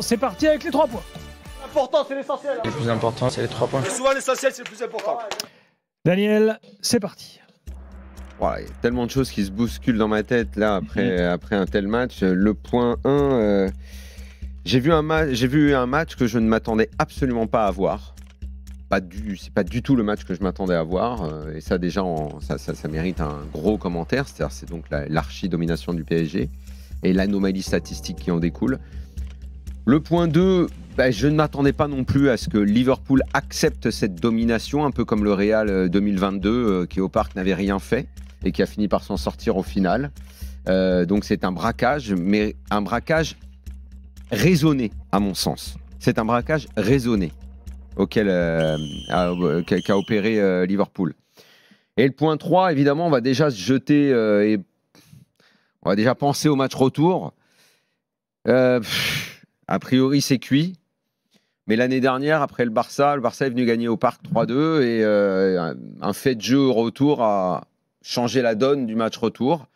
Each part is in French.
c'est parti avec les 3 points. L'important, c'est l'essentiel. Le plus important, c'est les 3 points. Et souvent, l'essentiel, c'est le plus important. Daniel, c'est parti. Ouais, il y a tellement de choses qui se bousculent dans ma tête là après un tel match. Le point 1, j'ai vu un match que je ne m'attendais absolument pas à voir. C'est pas du tout le match que je m'attendais à voir. Et ça déjà, ça mérite un gros commentaire. C'est donc l'archi-domination du PSG et l'anomalie statistique qui en découle. Le point 2, je ne m'attendais pas non plus à ce que Liverpool accepte cette domination, un peu comme le Real 2022 qui au Parc n'avait rien fait et qui a fini par s'en sortir au final. Donc c'est un braquage, mais un braquage raisonné à mon sens. C'est un braquage raisonné qu'a opéré Liverpool. Et le point 3, évidemment, on va déjà se jeter et on va déjà penser au match retour. A priori, c'est cuit. Mais l'année dernière, après le Barça est venu gagner au Parc 3-2 et un fait de jeu au retour a changé la donne du match retour.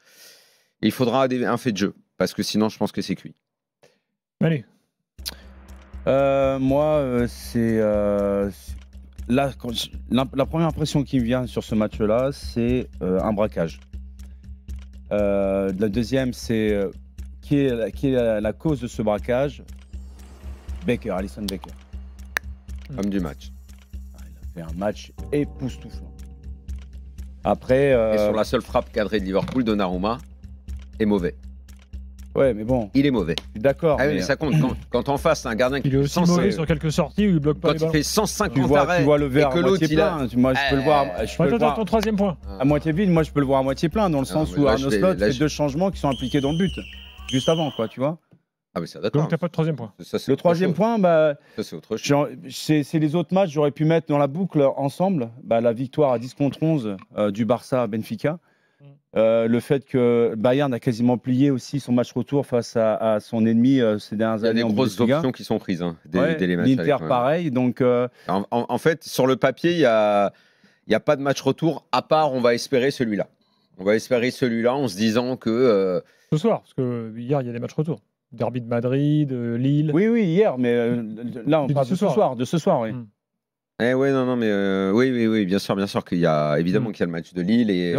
Et il faudra un fait de jeu parce que sinon, je pense que c'est cuit. Allez. Moi, c'est la première impression qui me vient sur ce match-là, c'est un braquage. La deuxième, c'est qui est la cause de ce braquage? Alisson Becker. Homme du match. Il a fait un match époustouflant. Après. Et sur la seule frappe cadrée de Liverpool, Donnarumma est mauvais. Ouais, mais bon. Il est mauvais. D'accord. Ah oui, mais ça compte. Quand en face, un gardien qui il est aussi mauvais sur quelques sorties où il bloque pas les ballons. Quand il fait 150 arrêts, tu vois le verre et que à moitié plein. Moi, je peux le voir. Toi, ton troisième point. À moitié vide, moi, je peux le voir à moitié plein, dans le sens où Arne Slot fait 2 changements qui sont impliqués dans le but. Juste avant, quoi, tu vois. Ah, mais c'est d'accord. Donc, t'as pas de troisième point. Le troisième point, ça, c'est autre chose. C'est les autres matchs, j'aurais pu mettre dans la boucle ensemble. La victoire à 10-11 du Barça à Benfica. Le fait que Bayern a quasiment plié aussi son match retour face à son ennemi ces dernières années. Il y a des grosses options qui sont prises dès les matchs. L'Inter, pareil. Donc, en fait, sur le papier, il n'y a pas de match retour, à part on va espérer celui-là. On va espérer celui-là en se disant que... Ce soir, parce que hier, il y a des matchs retour. Derby de Madrid, Lille. Oui, hier, mais là, on parle de ce soir, oui. Oui, bien sûr qu'il y a évidemment qu'il y a le match de Lille et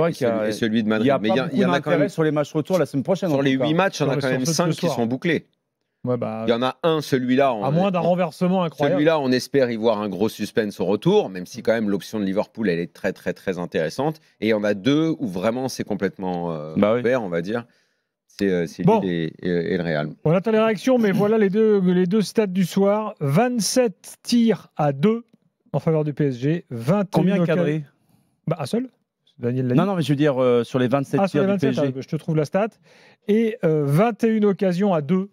celui de Madrid. Mais il y en a quand même sur les matchs retour la semaine prochaine. Sur les 8 matchs, il y en a quand même 5 qui sont bouclés. Ouais, il y en a un, celui-là. À moins d'un renversement incroyable. Celui-là, on espère y voir un gros suspense au retour, même si quand même l'option de Liverpool, elle est très très très intéressante. Et il y en a 2 où vraiment c'est complètement ouvert, on va dire. C'est Lille et le Real. On attend les réactions, mais voilà les deux stats du soir. 27 tirs à 2 en faveur du PSG. 21 combien cadré? Un seul. Daniel non, mais je veux dire sur les 27 tirs sur les 27, du PSG. Je te trouve la stat. Et 21 occasions à 2.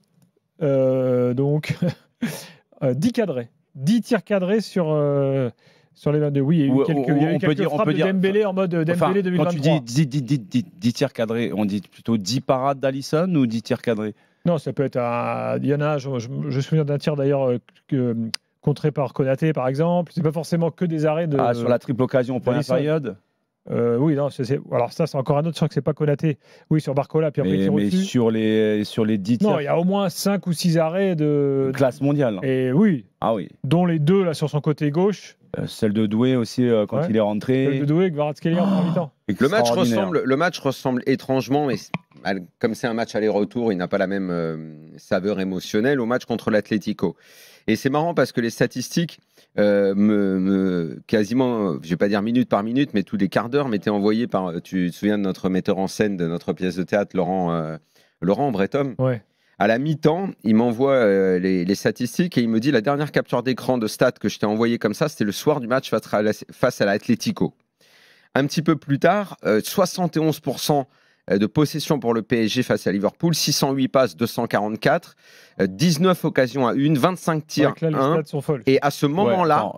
Donc 10 cadrés. 10 tirs cadrés sur les 22. Oui, il y a eu quelques frappes de Dembélé en mode Dembélé 2023. Quand tu dis 10 tirs cadrés, on dit plutôt 10 parades d'Alisson ou 10 tirs cadrés? Non, ça peut être il y en a, je me souviens d'un tir d'ailleurs contré par Konaté par exemple. C'est pas forcément que des arrêts de... sur la triple occasion en première période. Oui, non, alors ça c'est encore un autre, je crois que c'est pas Konaté. Oui, sur Barcola, puis après mais sur les 10 tirs. Non, il y a au moins 5 ou 6 arrêts de classe mondiale. Et oui. Ah oui. Dont les 2 là sur son côté gauche. Celle de Doué aussi quand il est rentré. Celle de Doué, Kvaratskhelia en mi-temps. Le match ressemble étrangement, mais comme c'est un match aller-retour, il n'a pas la même saveur émotionnelle au match contre l'Atlético. Et c'est marrant parce que les statistiques, quasiment, je vais pas dire minute par minute, mais tous les quarts d'heure m'étaient envoyés par. Tu te souviens de notre metteur en scène de notre pièce de théâtre, Laurent Breton. Ouais. À la mi-temps, il m'envoie les statistiques et il me dit la dernière capture d'écran de stats que je t'ai envoyée comme ça, c'était le soir du match face à l'Atlético. Un petit peu plus tard, 71% de possession pour le PSG face à Liverpool, 608 passes, 244, 19 occasions à 1, 25 tirs, là, les 1. stats sont folles. Et à ce moment-là,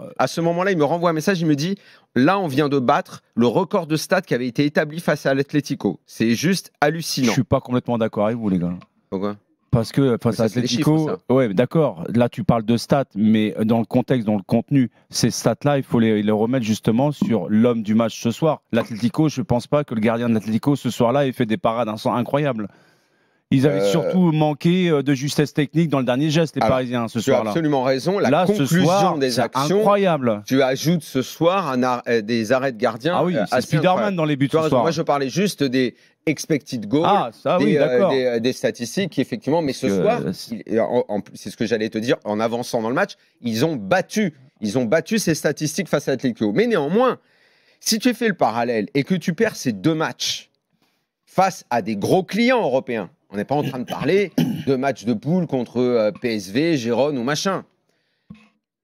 il me renvoie un message, il me dit là, on vient de battre le record de stats qui avait été établi face à l'Atlético. C'est juste hallucinant. Je suis pas complètement d'accord avec vous, les gars. Pourquoi ? Parce que face à Atlético, ouais, d'accord, là tu parles de stats, mais dans le contexte, dans le contenu, ces stats-là, il faut les remettre justement sur l'homme du match ce soir. L'Atlético, je ne pense pas que le gardien de l'Atlético ce soir-là ait fait des parades incroyables. Ils avaient surtout manqué de justesse technique dans le dernier geste, les Parisiens, ce soir-là. Tu as absolument raison. La Là, conclusion ce soir, des actions, incroyable. tu ajoutes ce soir des arrêts de gardien. Ah oui, c'est Spider-Man dans les buts ce soir. Moi, je parlais juste des expected goals, des statistiques, qui, effectivement, mais ce soir, c'est ce que j'allais te dire, en avançant dans le match, ils ont battu ces statistiques face à Atlético. Mais néanmoins, si tu fais le parallèle et que tu perds ces 2 matchs face à des gros clients européens, on n'est pas en train de parler de matchs de poule contre PSV, Gérone ou machin.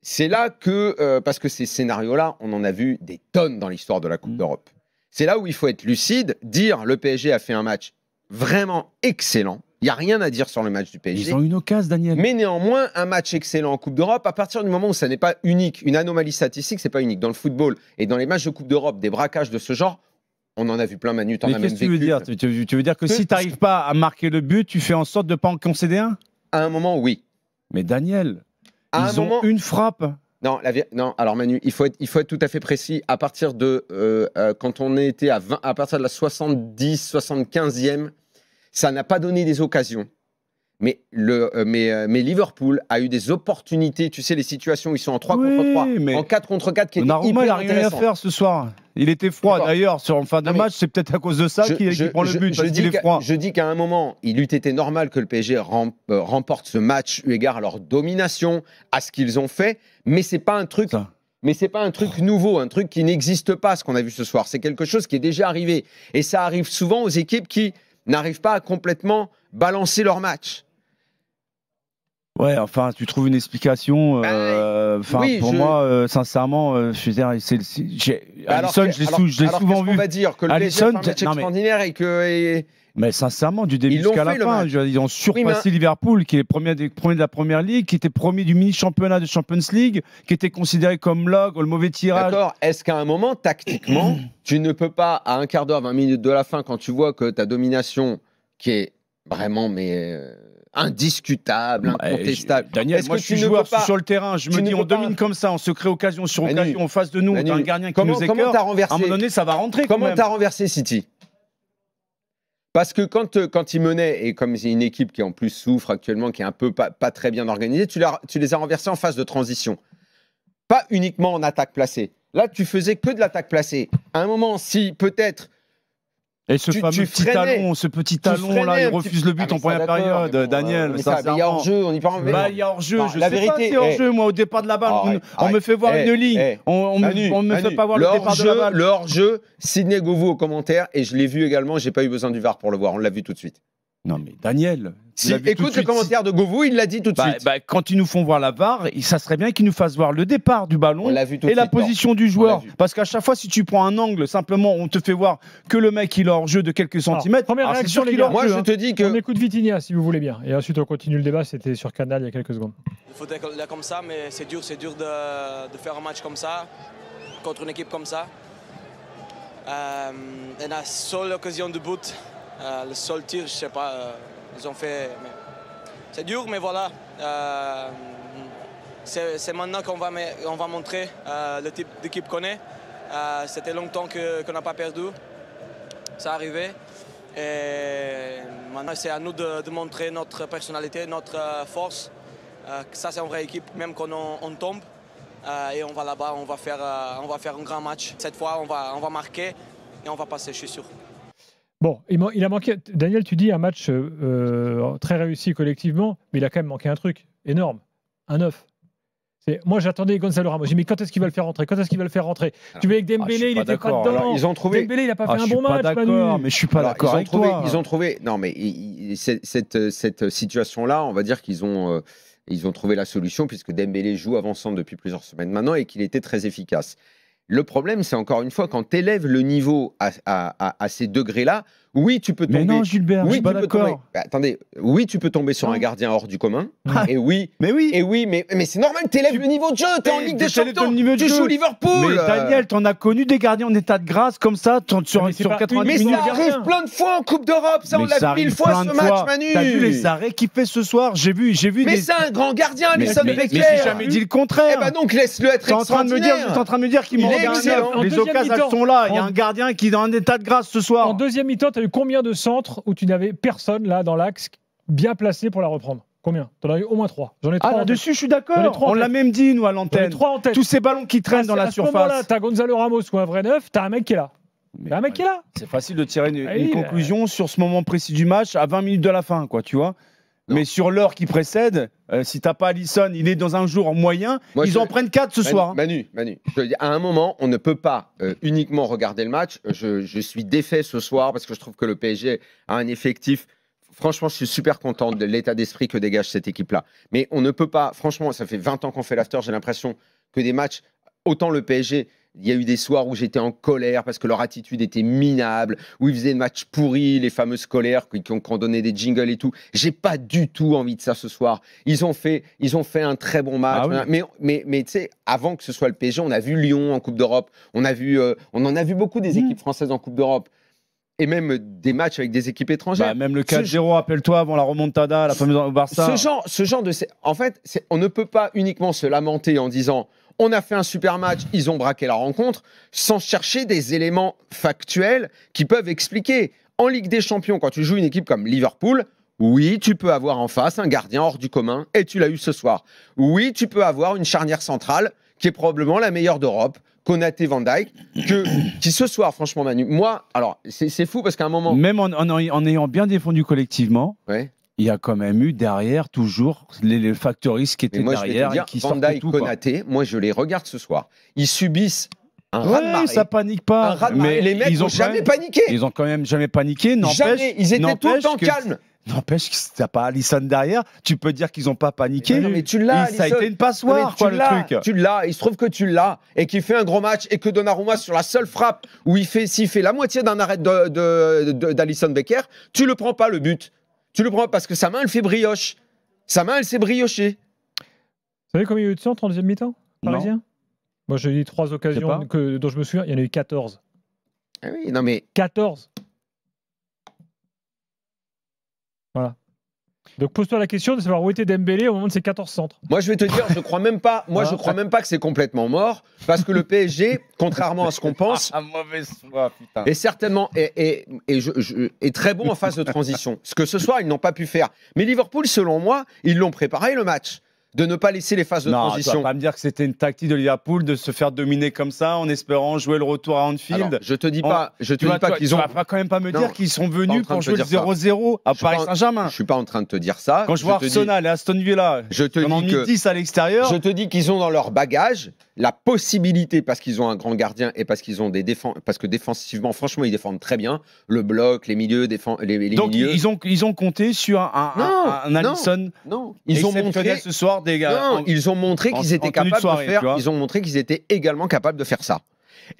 C'est là que, parce que ces scénarios-là, on en a vu des tonnes dans l'histoire de la Coupe d'Europe. C'est là où il faut être lucide, dire le PSG a fait un match vraiment excellent. Il n'y a rien à dire sur le match du PSG. Ils ont une occasion, Daniel. Mais néanmoins, un match excellent en Coupe d'Europe, à partir du moment où ça n'est pas unique, une anomalie statistique, c'est pas unique. Dans le football et dans les matchs de Coupe d'Europe, des braquages de ce genre, on en a vu plein, Manu, t'en as même vécu. Mais qu'est-ce que tu veux dire ? Tu veux dire que si tu n'arrives pas à marquer le but, tu fais en sorte de ne pas en concéder un ? À un moment, oui. Mais Daniel, ils ont une frappe. Non, alors Manu, il faut être tout à fait précis. À partir de quand on était à partir de la 70-75e, ça n'a pas donné des occasions. Mais Liverpool a eu des opportunités, tu sais, les situations où ils sont en 3 contre 3, en 4 contre 4, qui étaient hyper intéressantes. Il n'a rien à faire ce soir. Il était froid d'ailleurs en fin de match, c'est peut-être à cause de ça qu'il prend le but, parce qu'il est froid. Je dis qu'à un moment, il eût été normal que le PSG remporte ce match eu égard à leur domination, à ce qu'ils ont fait, mais c'est pas un truc... Mais c'est pas un truc nouveau, un truc qui n'existe pas, ce qu'on a vu ce soir. C'est quelque chose qui est déjà arrivé. Et ça arrive souvent aux équipes qui n'arrivent pas à complètement balancer leur match. Ouais, enfin, tu trouves une explication. Pour moi, sincèrement, je veux dire, Alisson, je l'ai souvent vu. On va dire que le PSG a fait un match extraordinaire et que. Mais sincèrement, du début jusqu'à la fin, ils ont surpassé Liverpool, qui est premier de la Première Ligue, qui était premier du mini-championnat de Champions League, qui était considéré comme le mauvais tirage. D'accord. Est-ce qu'à un moment, tactiquement, tu ne peux pas, à un quart d'heure, 20 minutes de la fin, quand tu vois que ta domination, qui est vraiment indiscutable, incontestable. Daniel, moi je suis joueur sur le terrain, je me dis on domine comme ça, on se crée occasion sur occasion en face de nous, on a un gardien qui nous écœure, à un moment donné ça va rentrer. Comment t'as renversé City ? Parce que quand ils menaient, et comme c'est une équipe qui en plus souffre actuellement, qui est un peu pas très bien organisée, tu les as renversés en phase de transition. Pas uniquement en attaque placée. Là, tu faisais que de l'attaque placée. À un moment, si peut-être... Et ce petit talon là, il refuse le but en première période, Daniel. Il y a hors-jeu, on y parle. Il y a hors-jeu, je sais pas si c'est hors-jeu, moi au départ de la balle, on me fait voir une ligne, on me fait pas voir le départ de la balle. Le hors-jeu, Sidney Govou au commentaire, et je l'ai vu également, j'ai pas eu besoin du VAR pour le voir, on l'a vu tout de suite. Non mais Daniel, écoute le commentaire de Govou, il l'a dit tout de suite. Quand ils nous font voir la VAR, ça serait bien qu'ils nous fassent voir le départ du ballon et la position du joueur. Parce qu'à chaque fois, si tu prends un angle, simplement, on te fait voir que le mec il est hors jeu de quelques centimètres. Première réaction, les gars. Moi, je te dis que on écoute Vitinha si vous voulez bien. Et ensuite, on continue le débat. C'était sur Canal il y a quelques secondes. Il faut être là comme ça, mais c'est dur de faire un match comme ça contre une équipe comme ça. Et la seule occasion de but. Le seul tir, je sais pas, ils ont fait. C'est dur, mais voilà. C'est maintenant qu'on va montrer le type d'équipe qu'on est. C'était longtemps qu'on n'a pas perdu. Ça arrivé. Et maintenant, c'est à nous de montrer notre personnalité, notre force. Ça, c'est une vraie équipe, même quand on tombe. Et on va là-bas, on va faire un grand match. Cette fois, on va marquer et on va passer, je suis sûr. Bon, il a manqué. Daniel, tu dis un match très réussi collectivement, mais il a quand même manqué un truc énorme. Un 9. Moi, j'attendais Gonzalo Ramos. J'ai dit, mais quand est-ce qu'il va le faire rentrer ? Quand est-ce qu'il va le faire rentrer ? Tu veux avec Dembélé, il n'était pas dedans. Alors, ils ont trouvé... Dembélé, il n'a pas fait un bon match, Manu. Mais je suis pas d'accord avec toi. Ils ont trouvé... Non, mais cette situation-là, on va dire qu'ils ont trouvé la solution, puisque Dembélé joue avançant depuis plusieurs semaines maintenant et qu'il était très efficace. Le problème, c'est encore une fois, quand tu élèves le niveau à ces degrés-là, oui, tu peux tomber. Mais non, Gilbert, je suis pas d'accord. Attendez, oui, tu peux tomber sur un gardien hors du commun. Et oui, mais c'est normal, tu élèves le niveau de jeu. Tu es en Ligue des Champions. Tu joues Liverpool. Mais Daniel, tu en as connu des gardiens en état de grâce comme ça sur 90 minutes. Mais ça arrive plein de fois en Coupe d'Europe. Ça, on l'a vu 1000 fois ce match, Manu. T'as vu les arrêts qu'il fait ce soir ? J'ai vu. Mais c'est un grand gardien, Alisson Becker. Mais j'ai jamais dit le contraire. Eh ben donc, laisse-le être extraordinaire. Tu es en train de me dire qu'il manque un 9. Les occasions sont là. Il y a un gardien qui est en état de grâce ce soir. En deuxième mi-temps, tu eu combien de centres où tu n'avais personne là dans l'axe bien placé pour la reprendre? Combien? T'en as eu au moins 3. J'en ai 3. Ah, là-dessus, je suis d'accord. On l'a même dit, nous, à l'antenne. 3 en tête. Tous ces ballons qui traînent dans la surface. Là, t'as Gonzalo Ramos ou un vrai neuf, t'as un mec qui est là. T'as un mec qui est là. C'est facile de tirer une conclusion sur ce moment précis du match à 20 minutes de la fin, quoi, tu vois. Non. Mais sur l'heure qui précède, si t'as pas Alisson, il est dans un jour moyen, ils en prennent 4 ce soir. Manu, je te dis, à un moment, on ne peut pas uniquement regarder le match. Je suis défait ce soir parce que je trouve que le PSG a un effectif. Franchement, je suis super content de l'état d'esprit que dégage cette équipe-là. Mais on ne peut pas, franchement, ça fait 20 ans qu'on fait l'after, j'ai l'impression que des matchs, autant le PSG, il y a eu des soirs où j'étais en colère parce que leur attitude était minable, où ils faisaient des matchs pourris, les fameuses colères qui ont donné des jingles et tout. J'ai pas du tout envie de ça ce soir. Ils ont fait un très bon match. Ah oui. Mais tu sais, avant que ce soit le PSG, on a vu Lyon en Coupe d'Europe, on en a vu beaucoup des équipes françaises en Coupe d'Europe. Et même des matchs avec des équipes étrangères. Bah, même le 4-0, rappelle-toi, avant la remontada, la fameuse au Barça. Ce genre de... En fait, on ne peut pas uniquement se lamenter en disant on a fait un super match, ils ont braqué la rencontre, sans chercher des éléments factuels qui peuvent expliquer. En Ligue des Champions, quand tu joues une équipe comme Liverpool, oui, tu peux avoir en face un gardien hors du commun, et tu l'as eu ce soir. Oui, tu peux avoir une charnière centrale qui est probablement la meilleure d'Europe, Konaté, Van Dijk, qui ce soir, franchement, Manu, moi, alors, c'est fou parce qu'à un moment... Même en ayant bien défendu collectivement, ouais. Il y a quand même eu derrière toujours les factoristes qui étaient derrière et qui Van Dijk, tout. Konaté, moi, je les regarde ce soir. Ils subissent un raz-de-marée. Ça panique pas. Mais les mecs n'ont jamais paniqué. Ils ont quand même jamais paniqué. Jamais. Ils étaient tout le temps calmes. N'empêche que si t'as pas Alisson derrière, tu peux dire qu'ils n'ont pas paniqué. Mais tu l'as, ça a été une passoire, quoi, le truc. Tu l'as, il se trouve que tu l'as, et qu'il fait un gros match, et que Donnarumma, sur la seule frappe, où s'il fait la moitié d'un arrêt d'Alisson Becker, tu le prends pas, le but. Tu le prends parce que sa main, elle fait brioche. Sa main, elle s'est briochée. Vous savez combien il y a eu de centres en deuxième mi-temps, parisien? Moi, j'ai eu 3 occasions dont je me souviens, il y en a eu 14. Ah oui, non mais... 14. Voilà. Donc pose-toi la question de savoir où était Dembélé au moment de ces 14 centres. Moi je vais te dire, je crois même pas que c'est complètement mort, parce que le PSG, contrairement à ce qu'on pense, est certainement est très bon en phase de transition. Ce que ce soir ils n'ont pas pu faire. Mais Liverpool, selon moi, ils l'ont préparé le match. De ne pas laisser les phases de transition. Tu vas pas me dire que c'était une tactique de Liverpool de se faire dominer comme ça en espérant jouer le retour à Anfield. Alors, je te dis pas qu'ils ont. Tu vas quand même pas me dire qu'ils sont venus pour jouer le 0-0 à Paris Saint-Germain. Je suis pas en train de te dire ça. Quand je vois Arsenal et Aston Villa, pendant 10 à l'extérieur. Je te dis qu'ils ont dans leur bagage la possibilité, parce qu'ils ont un grand gardien et parce qu'ils ont parce que défensivement, franchement, ils défendent très bien. Le bloc, les milieux, les Donc milieux. Ils ont compté sur un Alisson. Non, ils ont montré ce soir. Ils ont montré qu'ils étaient capables de faire. Ils ont montré qu'ils étaient également capables de faire ça.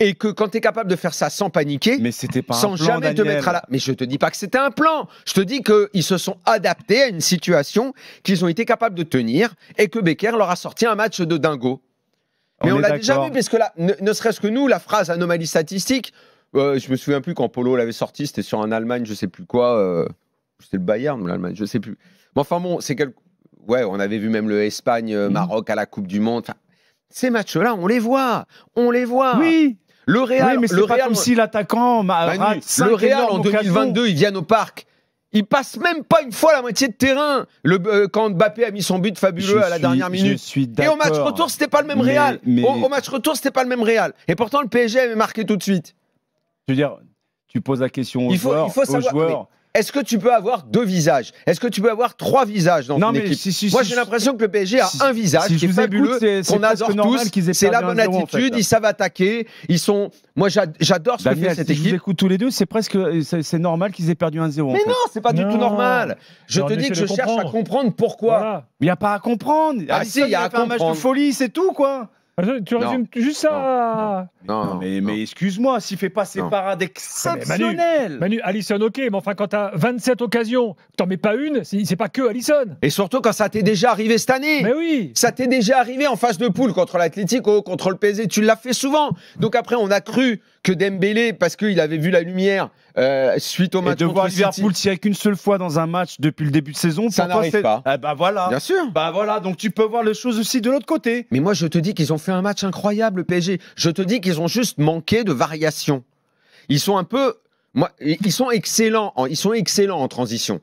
Et que quand tu es capable de faire ça sans paniquer, mais c'était pas sans un plan, jamais te mettre à la. Mais je te dis pas que c'était un plan. Je te dis qu'ils se sont adaptés à une situation qu'ils ont été capables de tenir et que Becker leur a sorti un match de dingo. Mais on l'a déjà vu parce que là, ne serait-ce que nous, la phrase anomalie statistique. Je me souviens plus quand Polo l'avait sorti. C'était sur un Allemagne, je sais plus quoi. C'était le Bayern ou l'Allemagne, je sais plus. Mais enfin bon, c'est quelque. Ouais, on avait vu même le Espagne-Maroc à la Coupe du Monde. Enfin, ces matchs-là, on les voit. Oui. Le Real, mais c'est pas comme si l'attaquant rate 5 le Real en 2022, ils viennent au parc. Ils passent même pas une fois la moitié de terrain. Quand Mbappé a mis son but fabuleux à la dernière minute. Et au match retour, c'était pas le même Real. Au match retour, c'était pas le même Real. Et pourtant, le PSG avait marqué tout de suite. Je veux dire, tu poses la question aux joueurs. Est-ce que tu peux avoir 2 visages? Est-ce que tu peux avoir 3 visages dans une équipe? Moi, j'ai l'impression que le PSG a un visage qui est fabuleux, qu'on adore tous. C'est la bonne attitude, ils savent attaquer. Moi, j'adore ce que fait cette équipe. Je vous écoute tous les deux, c'est normal qu'ils aient perdu 1-0. Mais non, c'est pas du tout normal. Je te dis que je cherche à comprendre pourquoi. Voilà. Il n'y a pas à comprendre. Ah si, il y a à comprendre. Un match de folie, c'est tout, quoi. Tu résumes juste ça. Non, mais excuse-moi, s'il fait pas ses parades exceptionnelles. Manu, Alisson, ok, mais enfin, quand t'as 27 occasions, t'en mets pas une, c'est pas que Alisson. Et surtout quand ça t'est déjà arrivé cette année. Mais oui. Ça t'est déjà arrivé en phase de poule contre l'Atlético, contre le PSG, tu l'as fait souvent. Donc après, on a cru que Dembélé, parce qu'il avait vu la lumière suite au match de voir Liverpool tirer qu'une seule fois dans un match depuis le début de saison, ça n'arrive pas. Bah voilà. Bien sûr. Bah voilà, donc tu peux voir les choses aussi de l'autre côté. Mais moi, je te dis qu'ils ont fait un match incroyable, le PSG. Je te dis qu'ils ont juste manqué de variation. Ils sont un peu... Moi, ils sont excellents en transition.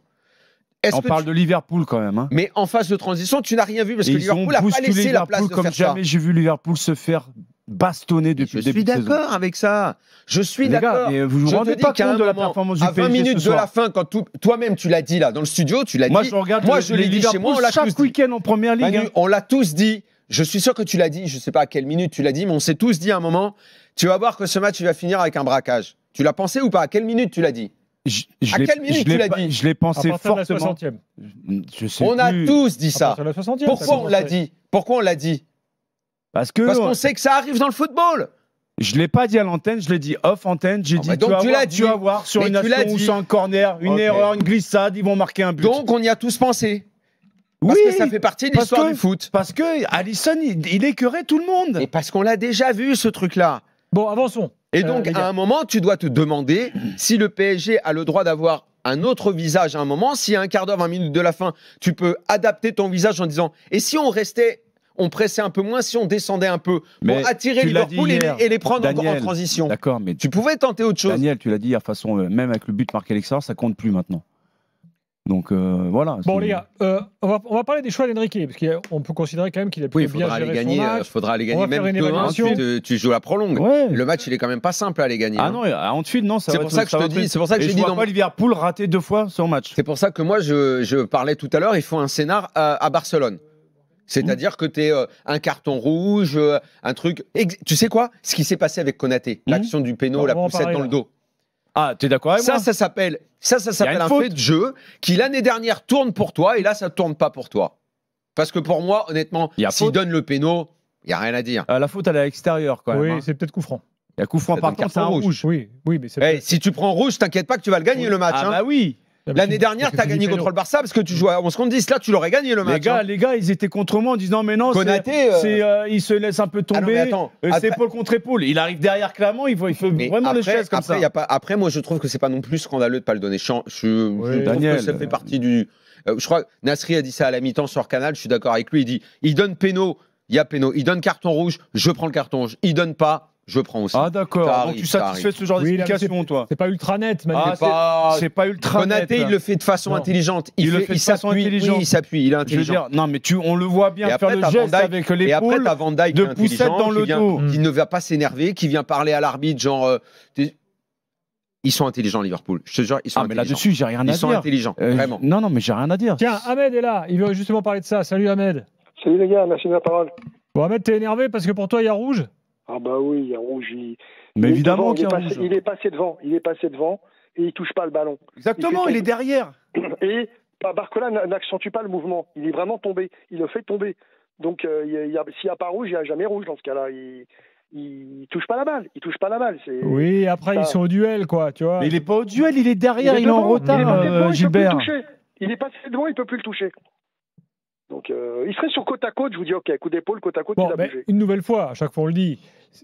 On parle de Liverpool quand même. Hein. Mais en phase de transition, tu n'as rien vu parce que Liverpool n'a pas laissé la place de comme faire jamais j'ai vu Liverpool se faire bastonner depuis le début de saison. Je suis d'accord avec ça. Je suis d'accord. Vous vous rendez pas compte de la performance du PSG à 20 minutes de la fin, quand toi-même tu l'as dit là dans le studio, tu l'as dit. Moi je l'ai dit chez moi, on l'a chaque week-end en première ligue. Manu, on l'a tous dit. Je suis sûr que tu l'as dit. Je sais pas à quelle minute tu l'as dit, mais on s'est tous dit à un moment. Tu vas voir que ce match il va finir avec un braquage. Tu l'as pensé ou pas? À quelle minute tu l'as dit? À quelle minute tu l'as dit? Je l'ai pensé fortement. On a tous dit ça. Pourquoi on l'a dit? Pourquoi on l'a dit? Parce qu'on sait que ça arrive dans le football. Je ne l'ai pas dit à l'antenne, je l'ai dit off antenne. J'ai dit, tu vas voir sur une action ou sur un corner, une erreur, une glissade, ils vont marquer un but. Donc on y a tous pensé. Parce que ça fait partie de l'histoire du foot. Parce que Alisson, il écœurait tout le monde. Et parce qu'on l'a déjà vu ce truc-là. Bon, avançons. Et donc, à un moment, tu dois te demander si le PSG a le droit d'avoir un autre visage à un moment. Si à un quart d'heure, 20 minutes de la fin, tu peux adapter ton visage en disant et si on pressait un peu moins, si on descendait un peu pour attirer Liverpool et les prendre en transition. D'accord, mais tu pouvais tenter autre chose. Daniel, tu l'as dit, de façon, même avec le but marqué à l'extérieur, ça compte plus maintenant. Donc voilà. Bon les gars, on va parler des choix d'Enrique parce qu'on peut considérer quand même qu'il a plutôt bien géré son match. Il faudra aller gagner même demain. Tu joues la prolongue. Ouais. Le match il est quand même pas simple à aller gagner. Ah non, à Anfield non. C'est pour ça que je te dis. C'est pour ça que je dis. Je vois pas Liverpool rater 2 fois son match. C'est pour ça que moi je parlais tout à l'heure. Il faut un scénar à Barcelone. C'est-à-dire que tu es un carton rouge, un truc. Tu sais quoi? Ce qui s'est passé avec Konaté, l'action du péno, la poussette dans le dos. Ah, t'es d'accord avec moi? Ça s'appelle un fait de jeu qui l'année dernière tourne pour toi et là ça tourne pas pour toi. Parce que pour moi, honnêtement, s'il donne le péno, il y a rien à dire. La faute elle est à l'extérieur quand même. Oui, c'est peut-être coup franc. Il y a coup franc par contre, c'est un rouge. Oui, mais c'est si tu prends rouge, t'inquiète pas que tu vas le gagner le match. Ah bah oui. L'année dernière, tu as gagné contre le Barça parce que tu jouais à 11 contre 10. Là, tu l'aurais gagné le match. Les gars, ils étaient contre moi en disant mais non, Konaté, il se laisse un peu tomber. C'est épaule contre épaule. Il arrive derrière Clermont, il fait vraiment les chaises comme ça. Après, moi, je trouve que c'est pas non plus scandaleux de pas le donner. Daniel, ça fait partie du. Je crois que Nasri a dit ça à la mi-temps sur Canal. Je suis d'accord avec lui. Il dit il donne péno, il y a péno. Il donne carton rouge, je prends le carton rouge. Il donne pas. Je prends aussi. Ah d'accord, donc tu satisfais de ce genre d'explication, toi. C'est pas ultra net, c'est pas ultra net. Konaté, il le fait de façon intelligente. Il le fait de façon intelligente. Oui, il s'appuie, il est intelligent. Je veux dire, non, mais on le voit bien faire le geste avec l'épaule de poussette dans le dos. Qui ne va pas s'énerver, qui vient parler à l'arbitre, genre... Ils sont intelligents, Liverpool. Je te jure, ils sont intelligents. Mais là-dessus, j'ai rien à dire. Ils sont intelligents, vraiment. Non, mais j'ai rien à dire. Tiens, Ahmed est là. Il veut justement parler de ça. Salut, Ahmed. Salut les gars, merci de la parole. Bon, Ahmed, t'es énervé parce que pour toi, il y a rouge? Ah bah oui, il y a rouge. Mais évidemment qu'il y a rouge. Il est passé devant et il touche pas le ballon. Exactement, il est derrière. Et Barcola n'accentue pas le mouvement. Il est vraiment tombé. Il le fait tomber. Donc s'il n'y a pas rouge, il n'y a jamais rouge dans ce cas-là. Il touche pas la balle. Oui, après ils sont au duel, quoi, tu vois. Mais il est pas au duel, il est derrière, il est en retard, Gilbert. Il est passé devant, il peut plus le toucher. Donc il serait sur côte à côte, je vous dis ok, coup d'épaule, côte à côte, il a bougé. Une nouvelle fois, à chaque fois on le dit,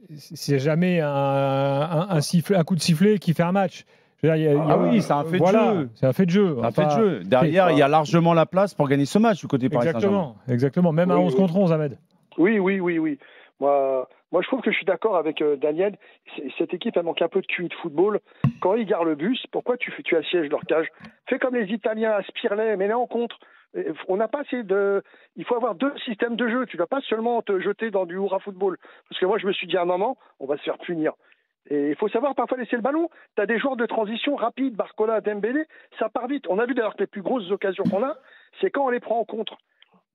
c'est jamais un coup de sifflet qui fait un match. Oui, c'est un fait de jeu. C'est un fait de jeu. Derrière, il y a largement la place pour gagner ce match du côté Paris Saint-Germain. Exactement. Même à 11 contre 11, Ahmed. Oui. Moi, je trouve que je suis d'accord avec Daniel. Cette équipe, elle manque un peu de QI de football. Quand ils garent le bus, pourquoi tu assièges leur cage? Fais comme les Italiens à Spirlet, mais là en contre. On n'a pas assez de. Il faut avoir 2 systèmes de jeu. Tu ne vas pas seulement te jeter dans du hurrah football. Parce que moi, je me suis dit à un moment, on va se faire punir. Et il faut savoir parfois laisser le ballon. Tu as des joueurs de transition rapides, Barcola, Dembélé, ça part vite. On a vu d'ailleurs que les plus grosses occasions qu'on a, c'est quand on les prend en contre.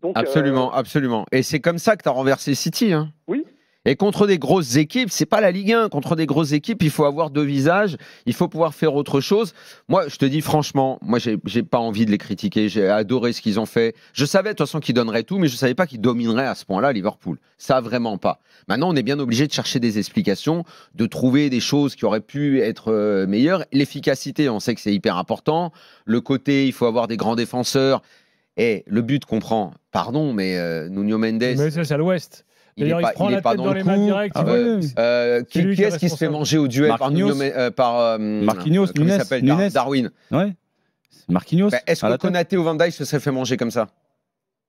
Donc, absolument. Et c'est comme ça que tu as renversé City. Hein. Oui. Et contre des grosses équipes, c'est pas la Ligue 1. Contre des grosses équipes, il faut avoir 2 visages. Il faut pouvoir faire autre chose. Moi, je te dis franchement, moi, j'ai pas envie de les critiquer. J'ai adoré ce qu'ils ont fait. Je savais de toute façon qu'ils donneraient tout, mais je savais pas qu'ils domineraient à ce point-là Liverpool. Ça, vraiment pas. Maintenant, on est bien obligé de chercher des explications, de trouver des choses qui auraient pu être meilleures. L'efficacité, on sait que c'est hyper important. Le côté, il faut avoir des grands défenseurs. Et le but qu'on prend, pardon, mais Nuno Mendes. Mais ça, c'est à l'ouest. Il prend la tête dans les mains directes. Qui est-ce qui se fait manger au duel par Marquinhos, Nunes, Darwin. Ouais. Marquinhos. Est-ce que Konaté ou Van Dijk se serait fait manger comme ça?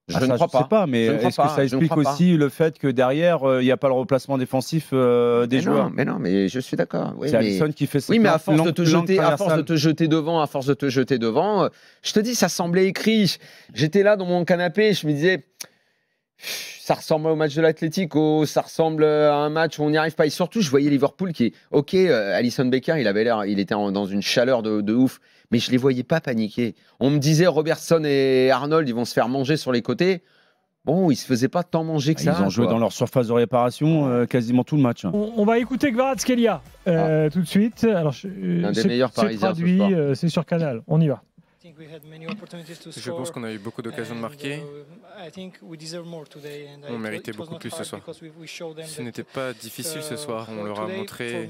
Je ne crois Je sais pas, mais est-ce que ça explique aussi le fait que derrière, il n'y a pas le remplacement défensif des joueurs? Mais je suis d'accord. Oui, c'est Alisson qui fait ça. Oui, mais à force de te jeter devant, je te dis, ça semblait écrit. J'étais là dans mon canapé, je me disais, ça ressemble au match de l'Atlético, ça ressemble à un match où on n'y arrive pas. Et surtout, je voyais Liverpool qui est, ok, Alisson Becker, il était dans une chaleur de ouf. Mais je ne les voyais pas paniquer. On me disait Robertson et Arnold, ils vont se faire manger sur les côtés. Bon, ils ne se faisaient pas tant manger que ça. Ils ont joué dans leur surface de réparation quasiment tout le match. On va écouter Kvaratskhelia tout de suite. Alors, un des meilleurs Parisiens traduit, ce soir. C'est sur Canal. On y va. Je pense qu'on a eu beaucoup d'occasions de marquer. On méritait beaucoup plus ce soir. Ce n'était pas difficile ce soir. On leur a montré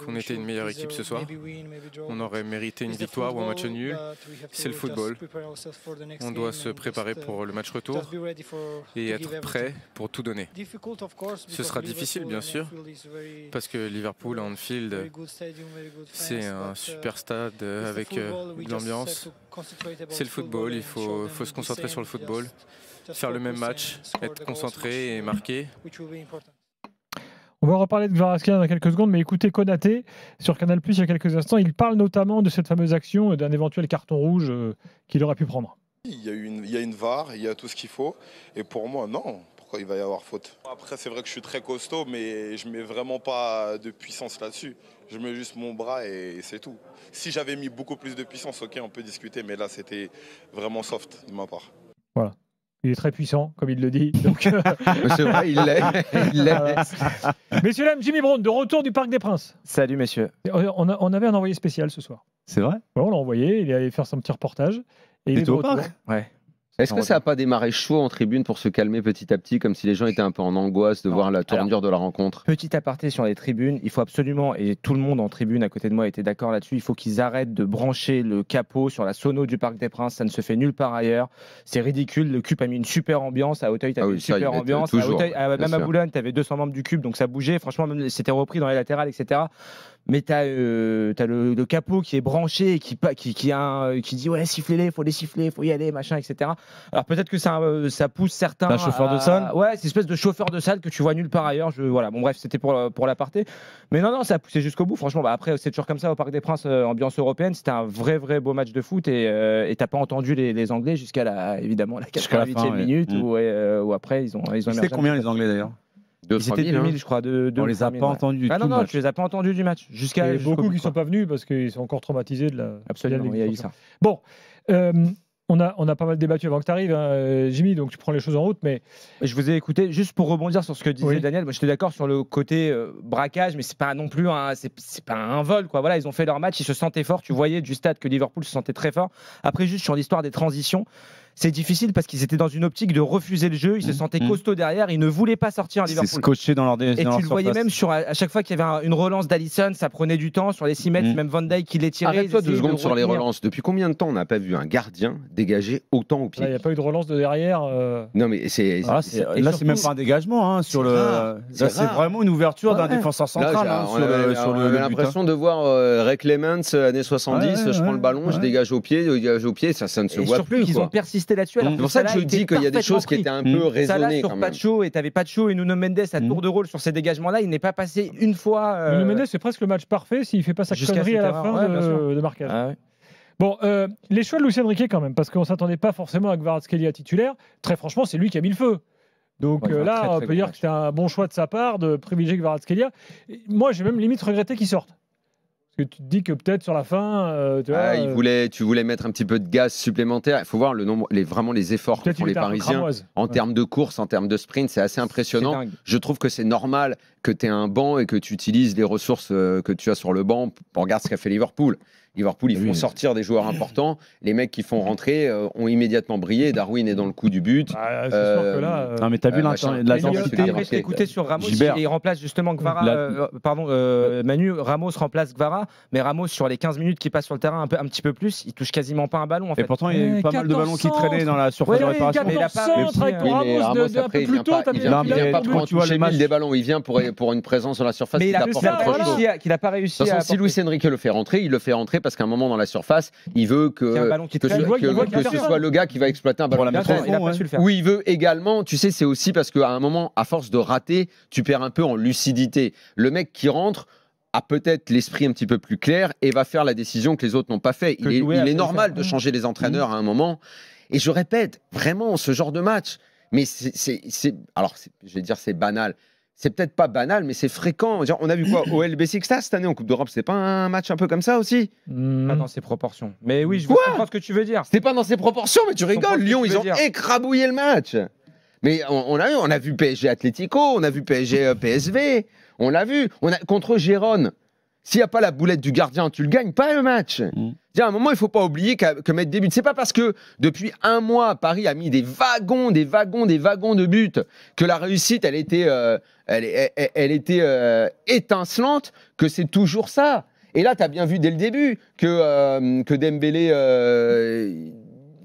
qu'on était une meilleure équipe ce soir. On aurait mérité une victoire ou un match nul. C'est le football. On doit se préparer pour le match retour et être prêt pour tout donner. Ce sera difficile, bien sûr, parce que Liverpool, à Anfield, c'est un super stade avec de l'ambiance. C'est le football, il faut se concentrer sur le football, faire le même match, être concentré et marquer. On va reparler de Kvaratskhelia dans quelques secondes, mais écoutez Konaté sur Canal+ il y a quelques instants, il parle notamment de cette fameuse action d'un éventuel carton rouge qu'il aurait pu prendre. Il y a une VAR, il y a tout ce qu'il faut, et pour moi, non. Il va y avoir faute. Après, c'est vrai que je suis très costaud, mais je mets vraiment pas de puissance là-dessus. Je mets juste mon bras et c'est tout. Si j'avais mis beaucoup plus de puissance, ok, on peut discuter, mais là, c'était vraiment soft de ma part. Voilà. Il est très puissant, comme il le dit. Donc, c'est vrai, il l'est. Messieurs, dames, Jimmy Brown, de retour du Parc des Princes. Salut, messieurs. On avait un envoyé spécial ce soir. C'est vrai? Ouais, on l'a envoyé, il est allé faire son petit reportage. Et il est de retour. Ouais. Est-ce que ça n'a pas démarré chaud en tribune pour se calmer petit à petit, comme si les gens étaient un peu en angoisse de voir la tournure de la rencontre? Petit aparté sur les tribunes, il faut absolument, et tout le monde en tribune à côté de moi était d'accord là-dessus, il faut qu'ils arrêtent de brancher le capot sur la sono du Parc des Princes, ça ne se fait nulle part ailleurs. C'est ridicule, le CUP a mis une super ambiance, à Auteuil, tu avais une super ambiance, même à Boulogne, tu avais 200 membres du CUP, donc ça bougeait, franchement, même c'était repris dans les latérales, etc. Mais tu as le capot qui est branché et qui dit ouais, sifflez-les, il faut les siffler, il faut y aller, machin, etc. Alors peut-être que ça pousse certains. Un chauffeur de salle. Ouais, c'est une espèce de chauffeur de salle que tu vois nulle part ailleurs. Voilà, bon, bref, c'était pour l'aparté. Mais non, ça a poussé jusqu'au bout. Franchement, après, c'est toujours comme ça au Parc des Princes, ambiance européenne. C'était un vrai beau match de foot et t'as pas entendu les Anglais jusqu'à évidemment la 88e minute où après ils ont C'était combien les Anglais d'ailleurs? Ils étaient 2000, je crois. On les a pas entendus. Non, tu les as pas entendus du match. Il y a beaucoup qui ne sont pas venus parce qu'ils sont encore traumatisés de la. Absolument, il y a eu ça. Bon, on a pas mal débattu avant que tu arrives, Jimmy, donc tu prends les choses en route. Mais je vous ai écouté juste pour rebondir sur ce que disait Daniel. Moi, j'étais d'accord sur le côté braquage, mais c'est pas non plus c'est pas un vol, quoi. Voilà, ils ont fait leur match, ils se sentaient forts. Tu voyais du stade que Liverpool se sentait très fort. Après, juste sur l'histoire des transitions. C'est difficile parce qu'ils étaient dans une optique de refuser le jeu. Ils se sentaient costauds derrière. Ils ne voulaient pas sortir à Liverpool. C'est scotché dans leur Et tu le voyais même à chaque fois qu'il y avait une relance d'Alisson, ça prenait du temps sur les 6 mètres. Même Van Dijk qui les tirait. Arrête-toi 2 secondes sur les relances. Depuis combien de temps on n'a pas vu un gardien dégager autant au pied? Il n'y a pas eu de relance de derrière. Non mais c'est là, c'est même pas un dégagement. C'est vraiment une ouverture d'un défenseur central. On a l'impression de voir Ray Clemens années 70. Je prends le ballon, je dégage au pied, ça ne se voit plus. Ils ont persisté là-dessus. C'est pour ça que je dis qu'il y a des choses qui étaient un peu raisonnées. Sur Pacho, et tu avais Pacho et Nuno Mendes à tour de rôle sur ces dégagements-là. Il n'est pas passé une fois. Nuno Mendes, c'est presque le match parfait s'il ne fait pas sa connerie à la fin de marquage. Ah ouais. Bon, les choix de Luis Enrique quand même, parce qu'on ne s'attendait pas forcément à Kvaratskhelia titulaire. Très franchement, c'est lui qui a mis le feu. Donc là, on peut dire que c'était un bon choix de sa part de privilégier Kvaratskhelia. Moi, j'ai même limite regretté qu'il sorte. Parce que tu te dis que peut-être sur la fin, tu voulais mettre un petit peu de gaz supplémentaire. Il faut voir le nombre, vraiment les efforts que font les Parisiens en termes de course, en termes de sprint, c'est assez impressionnant. Je trouve que c'est normal que tu aies un banc et que tu utilises les ressources que tu as sur le banc. On regarde ce qu'a fait Liverpool. Liverpool, ils font sortir des joueurs importants. Les mecs qui font rentrer ont immédiatement brillé. Darwin est dans le coup du but. C'est sûr que là, non, mais t'as vu l'intensité. Après, je t'ai écouté sur Ramos. Il remplace justement Kvara. Manu, Ramos remplace Kvara. Mais Ramos, sur les 15 minutes qu'il passe sur le terrain, un petit peu plus, il touche quasiment pas un ballon. En fait. Et pourtant, il y a eu pas mal de ballons qui traînaient dans la surface de réparation. Mais il a pas Ramos un peu plus tôt. Il vient pas pour toucher des ballons. Il vient pour une présence sur la surface. Mais il a pas réussi. Si Luis Enrique le fait rentrer, il le fait rentrer parce qu'à un moment dans la surface, il veut que ce soit le gars qui va exploiter un ballon de retrait. Il a pas su le faire. Ou il veut également, tu sais, c'est aussi parce qu'à un moment, à force de rater, tu perds un peu en lucidité. Le mec qui rentre a peut-être l'esprit un petit peu plus clair et va faire la décision que les autres n'ont pas fait. Il est normal de changer les entraîneurs à un moment. Et je répète, vraiment, ce genre de match, mais alors, je vais dire, c'est banal. C'est peut-être pas banal, mais c'est fréquent. On a vu quoi au OL Beşiktaş cette année en Coupe d'Europe? C'était pas un match un peu comme ça aussi? Pas dans ses proportions. Mais oui, je comprends ce que tu veux dire. C'était pas dans ses proportions, mais tu rigoles. Lyon, ils ont écrabouillé le match. Mais on a vu PSG Atlético, on a vu PSG PSV, on l'a vu. Contre Gérone. S'il n'y a pas la boulette du gardien, tu le gagnes pas le match. À un moment, il ne faut pas oublier que mettre des buts. C'est pas parce que depuis un mois, Paris a mis des wagons de buts que la réussite, elle était étincelante, que c'est toujours ça. Et là, tu as bien vu dès le début que Dembélé,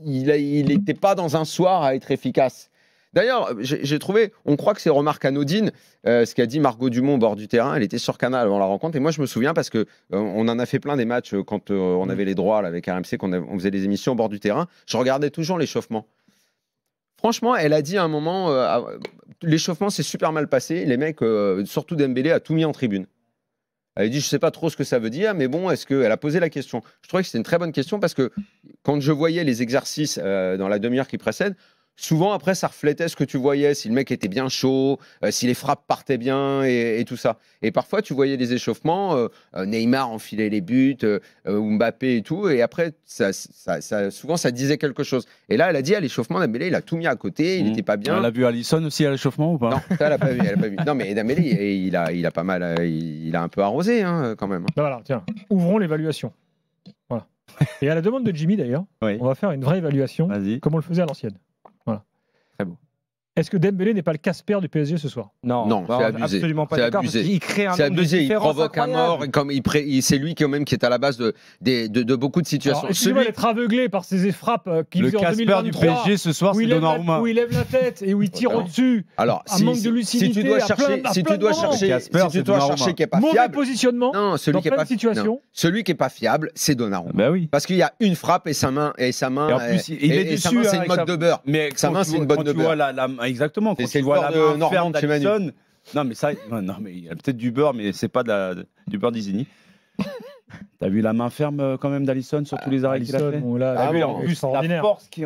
il n'était pas dans un soir à être efficace. D'ailleurs, j'ai trouvé, on croit que c'est remarque anodine, ce qu'a dit Margot Dumont au bord du terrain. Elle était sur Canal avant la rencontre. Et moi, je me souviens parce que on en a fait plein des matchs quand on avait les droits là, avec RMC, on faisait des émissions au bord du terrain. Je regardais toujours l'échauffement. Franchement, elle a dit à un moment, l'échauffement s'est super mal passé. Les mecs, surtout Dembélé, a tout mis en tribune. Elle a dit, je ne sais pas trop ce que ça veut dire, mais bon, est-ce qu'elle a posé la question? Je trouvais que c'était une très bonne question parce que quand je voyais les exercices dans la demi-heure qui précède, souvent, après, ça reflétait ce que tu voyais, si le mec était bien chaud, si les frappes partaient bien et tout ça. Et parfois, tu voyais des échauffements, Neymar enfilait les buts, Mbappé et tout, et après, souvent, ça disait quelque chose. Et là, elle a dit à l'échauffement, Dembélé, il a tout mis à côté, il n'était pas bien. Elle a vu Alisson aussi à l'échauffement ou pas? Non, ça, elle n'a pas vu. Non, mais Dembélé, il a pas mal, il a un peu arrosé quand même. Voilà, tiens, ouvrons l'évaluation. Voilà. Et à la demande de Jimmy, d'ailleurs, on va faire une vraie évaluation, comme on le faisait à l'ancienne. Très beau. Est-ce que Dembélé n'est pas le Casper du PSG ce soir? Non, c'est abusé. Absolument pas d'accord. Il crée un c'est abusé. Il provoque incroyable. à mort. Et comme c'est lui qui est à la base de beaucoup de situations. Excusez-moi d'être aveuglé par ces frappes qu'il faisait en 2023. Le Casper du PSG ce soir, c'est Donnarumma. Où il lève la tête et où il tire au-dessus. Alors, un manque de lucidité. Si tu dois chercher qui n'est pas fiable. Mauvais positionnement. Non, celui qui n'est pas fiable. Celui qui n'est pas fiable, c'est Donnarumma. Bah oui. Parce qu'il y a une frappe et sa main. Et en plus, il est dessus. C'est une motte de beurre. Mais sa main, c'est une botte de beurre. Exactement. Quand tu vois la main ferme d'Alisson. Non, mais ça, non, mais il y a peut-être du beurre, mais c'est pas du beurre d'Isigny. T'as vu la main ferme quand même d'Alisson sur tous les arrêts qu'il a fait? T'as vu en plus la force qui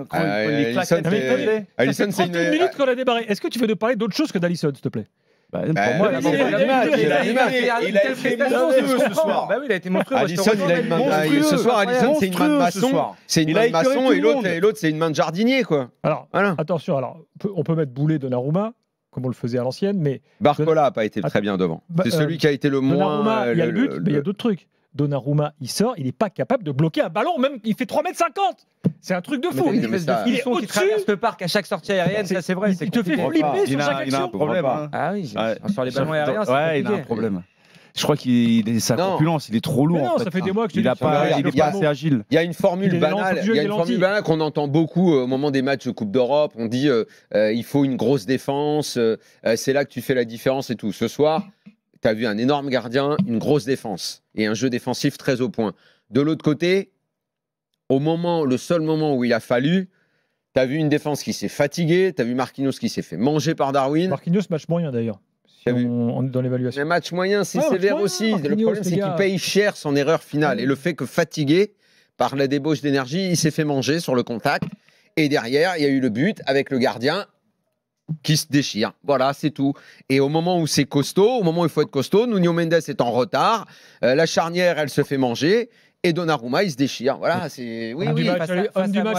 Alisson, c'est une minute qu'on a débarré. Est-ce que tu veux nous parler d'autre chose que d'Alisson, s'il te plaît? Pour moi, il a été monstrueux ce soir. Bah oui, il a été monstrueux. Alisson, il a une main. Ce soir, Alisson, c'est une main de maçon. C'est une main de maçon et l'autre, c'est une main de jardinier, quoi. Alors, attention, on peut mettre Boulet Donnarumma, comme on le faisait à l'ancienne, mais. Barcola n'a pas été très bien devant. C'est celui qui a été le moins. Donnarumma, il y a le but, mais il y a d'autres trucs. Donnarumma, il sort, il n'est pas capable de bloquer un ballon, même il fait 3,50 m. C'est un truc de fou. Il est au-dessus. Qui traverse le parc à chaque sortie aérienne, ça c'est vrai. Il te fait flipper sur chaque action. Il a un problème. Ah oui, sur les ballons aériens, c'est compliqué. Il a un problème. Je crois qu'il est sa corpulence, il est trop lourd. Non, ça fait des mois que il est pas assez agile. Il y a une formule banale, qu'on entend beaucoup au moment des matchs de Coupe d'Europe. On dit il faut une grosse défense, c'est là que tu fais la différence et tout. Ce soir, tu as vu un énorme gardien, une grosse défense et un jeu défensif très au point. De l'autre côté, le seul moment où il a fallu, tu as vu une défense qui s'est fatiguée, tu as vu Marquinhos qui s'est fait manger par Darwin. Marquinhos, match moyen d'ailleurs. Dans l'évaluation. Un match moyen, c'est sévère aussi. Le problème, c'est qu'il paye cher son erreur finale. Et le fait que fatigué par la débauche d'énergie, il s'est fait manger sur le contact. Et derrière, il y a eu le but avec le gardien qui se déchire. Voilà, c'est tout. Et au moment où c'est costaud, au moment où il faut être costaud, Nuno Mendes est en retard. La charnière, elle se fait manger. Et Donnarumma, il se déchire. Voilà, c'est. Oui.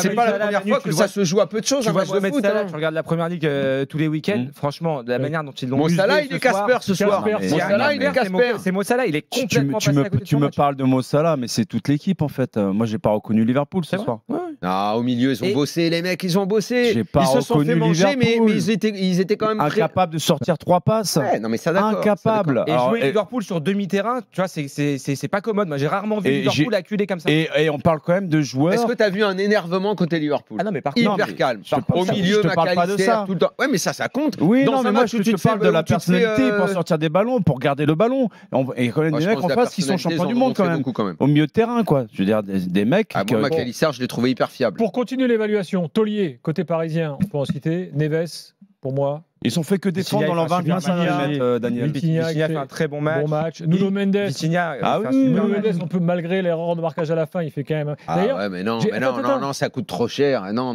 C'est pas la première fois que ça se joue à peu de choses. Tu vois Mohamed Salah, tu regardes la première ligue tous les week-ends. Franchement, de la manière dont ils l'ont usé. Mo Salah, il est Casper ce soir. Mo Salah, il est Casper. C'est Mo Salah, il est complètement passé à côté de son match. Tu me parles de Mo Salah, mais c'est toute l'équipe en fait. Moi, j'ai pas reconnu Liverpool ce soir. Ah, au milieu, ils ont bossé, les mecs, ils ont bossé. Ils se sont fait manger, mais ils étaient quand même incapables de sortir 3 passes. Ouais, non, mais ça, d'accord. Incapable. Et jouer Liverpool sur demi-terrain, tu vois, c'est pas commode. Moi, j'ai rarement vu Liverpool acculé comme ça. Et on parle quand même de joueurs. Est-ce que tu as vu un énervement côté Liverpool? Ah non, mais hyper calme. Au milieu, je te parle pas de ça. Tout le temps. Ouais, mais ça compte. Oui, non, mais moi, je te parle de la personnalité pour sortir des ballons, pour garder le ballon. Et quand même des mecs en face qui sont champions du monde quand même. Au milieu de terrain, quoi. Je veux dire, des mecs. Moi, McAllister, je l'ai trouvé hyper fiable. Pour continuer l'évaluation, Taulier, côté parisien, on peut en citer. Neves, pour moi. Ils sont fait que défendre dans leur 25 mm, Daniel. Vitinha fait un très bon match. Nuno Mendes. Nuno Mendes, on peut, malgré l'erreur de marquage à la fin, il fait quand même. D'ailleurs, ouais, mais non, ça coûte trop cher. Non.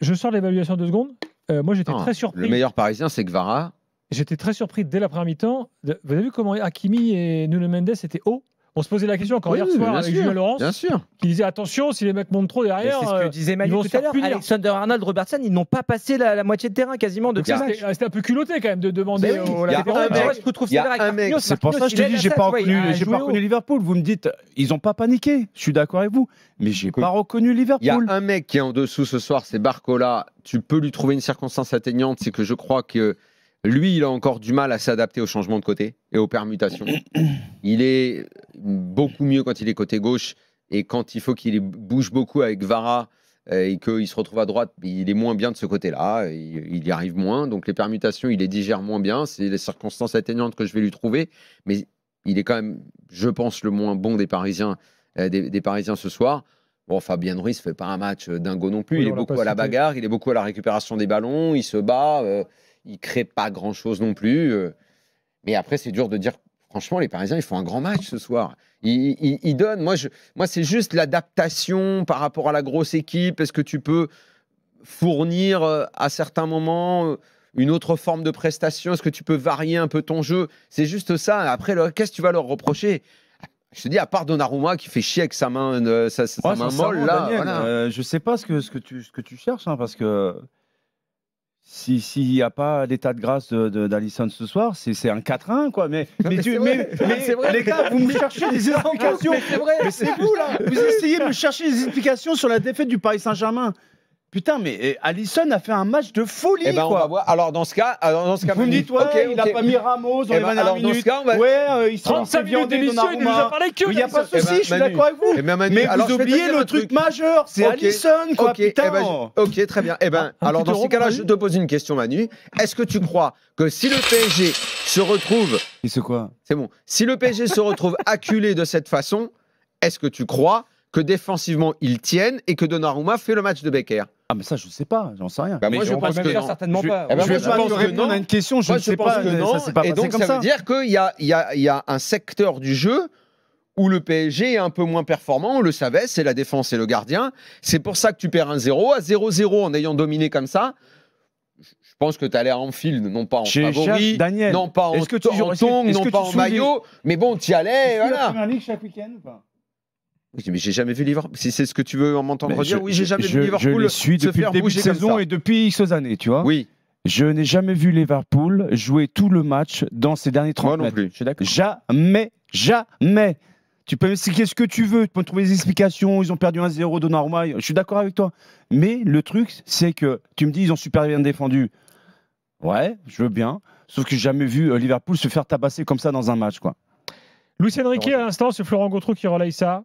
Je sors l'évaluation 2 secondes. Moi, j'étais très surpris. Le meilleur parisien, c'est Kvara. J'étais très surpris dès la première mi-temps. Vous avez vu comment Hakimi et Nuno Mendes étaient hauts? On se posait la question encore hier soir avec Julien Laurence, qui disait attention, si les mecs montent trop derrière. C'est ce que disait Manu tout à l'heure. Alexander-Arnold, Robertson, ils n'ont pas passé la moitié de terrain quasiment de ce match. C'était un peu culotté quand même de demander aux latéraux. Il y a un mec. C'est pour ça que je te dis, j'ai pas reconnu Liverpool. Vous me dites, ils n'ont pas paniqué. Je suis d'accord avec vous, mais j'ai pas reconnu Liverpool. Il y a un mec qui est en dessous ce soir, c'est Barcola. Tu peux lui trouver une circonstance atteignante, c'est que je crois que lui, il a encore du mal à s'adapter aux changements de côté et aux permutations. Il est beaucoup mieux quand il est côté gauche et quand il faut qu'il bouge beaucoup avec Kvara et qu'il se retrouve à droite, il est moins bien de ce côté-là. Il y arrive moins. Donc les permutations, il les digère moins bien. C'est les circonstances atteignantes que je vais lui trouver. Mais il est quand même, je pense, le moins bon des Parisiens, des Parisiens ce soir. Bon, Fabien Ruiz ne fait pas un match dingo non plus. Il est beaucoup à la bagarre, il est beaucoup à la récupération des ballons, il se bat. Il ne crée pas grand-chose non plus. Mais après, c'est dur de dire, franchement, les Parisiens, ils font un grand match ce soir. Ils donnent. Moi, c'est juste l'adaptation par rapport à la grosse équipe. Est-ce que tu peux fournir à certains moments une autre forme de prestation? Est-ce que tu peux varier un peu ton jeu? C'est juste ça. Après, qu'est-ce que tu vas leur reprocher? Je te dis, à part Donnarumma qui fait chier avec sa main, sa main molle, là. Daniel, voilà. Je ne sais pas ce que tu cherches, hein, parce que s'il n'y a pas l'état de grâce d'Alisson ce soir, c'est un 4-1, quoi. Mais les gars, vous me cherchez des explications. Mais c'est vous, là. Vous essayez de me chercher des explications sur la défaite du Paris Saint-Germain. Putain, mais Alisson a fait un match de folie, quoi. On va voir. Alors, dans ce cas, vous me dites, il n'a pas mis Ramos dans les 21 minutes. Dans ce cas, il s'en fait viander Donnarumma. Il n'y a pas de souci, je suis d'accord avec vous. Mais vous oubliez le truc majeur, c'est Alisson, quoi, putain. Ok, très bien. Alors, dans ces cas-là, je te pose une question, Manu. Est-ce que tu crois que si le PSG se retrouve... C'est quoi? C'est bon. Si le PSG se retrouve acculé de cette façon, est-ce que tu crois que défensivement, ils tiennent et que Donnarumma fait le match de Becker? Ah, mais ça, je ne sais pas, j'en sais rien. Moi, je pense que non. Certainement pas. Je vais pas répondre à une question, je ne sais pas. Et donc, ça veut dire qu'il y a un secteur du jeu où le PSG est un peu moins performant. On le savait, c'est la défense et le gardien. C'est pour ça que tu perds 1-0. À 0-0, en ayant dominé comme ça, je pense que tu allais à Anfield, non pas en favori, Daniel, non pas en tong, non pas en maillot, mais bon, tu y allais, voilà. Tu la Première Ligue chaque week-end ou pas? Oui, mais j'ai jamais vu Liverpool. Si c'est ce que tu veux m'entendre dire, oui, j'ai jamais vu Liverpool. Je les suis depuis le début de saison et depuis X années, tu vois. Oui. Je n'ai jamais vu Liverpool jouer tout le match dans ces derniers 30 mètres. Moi non plus. Je suis d'accord. Jamais. Tu peux m'expliquer ce que tu veux, tu peux me trouver des explications, ils ont perdu 1-0 Donnarumma, je suis d'accord avec toi. Mais le truc, c'est que tu me dis ils ont super bien défendu. Ouais, je veux bien. Sauf que j'ai jamais vu Liverpool se faire tabasser comme ça dans un match, quoi. Luis Enrique, à l'instant, c'est Florent Gautreau qui relaye ça.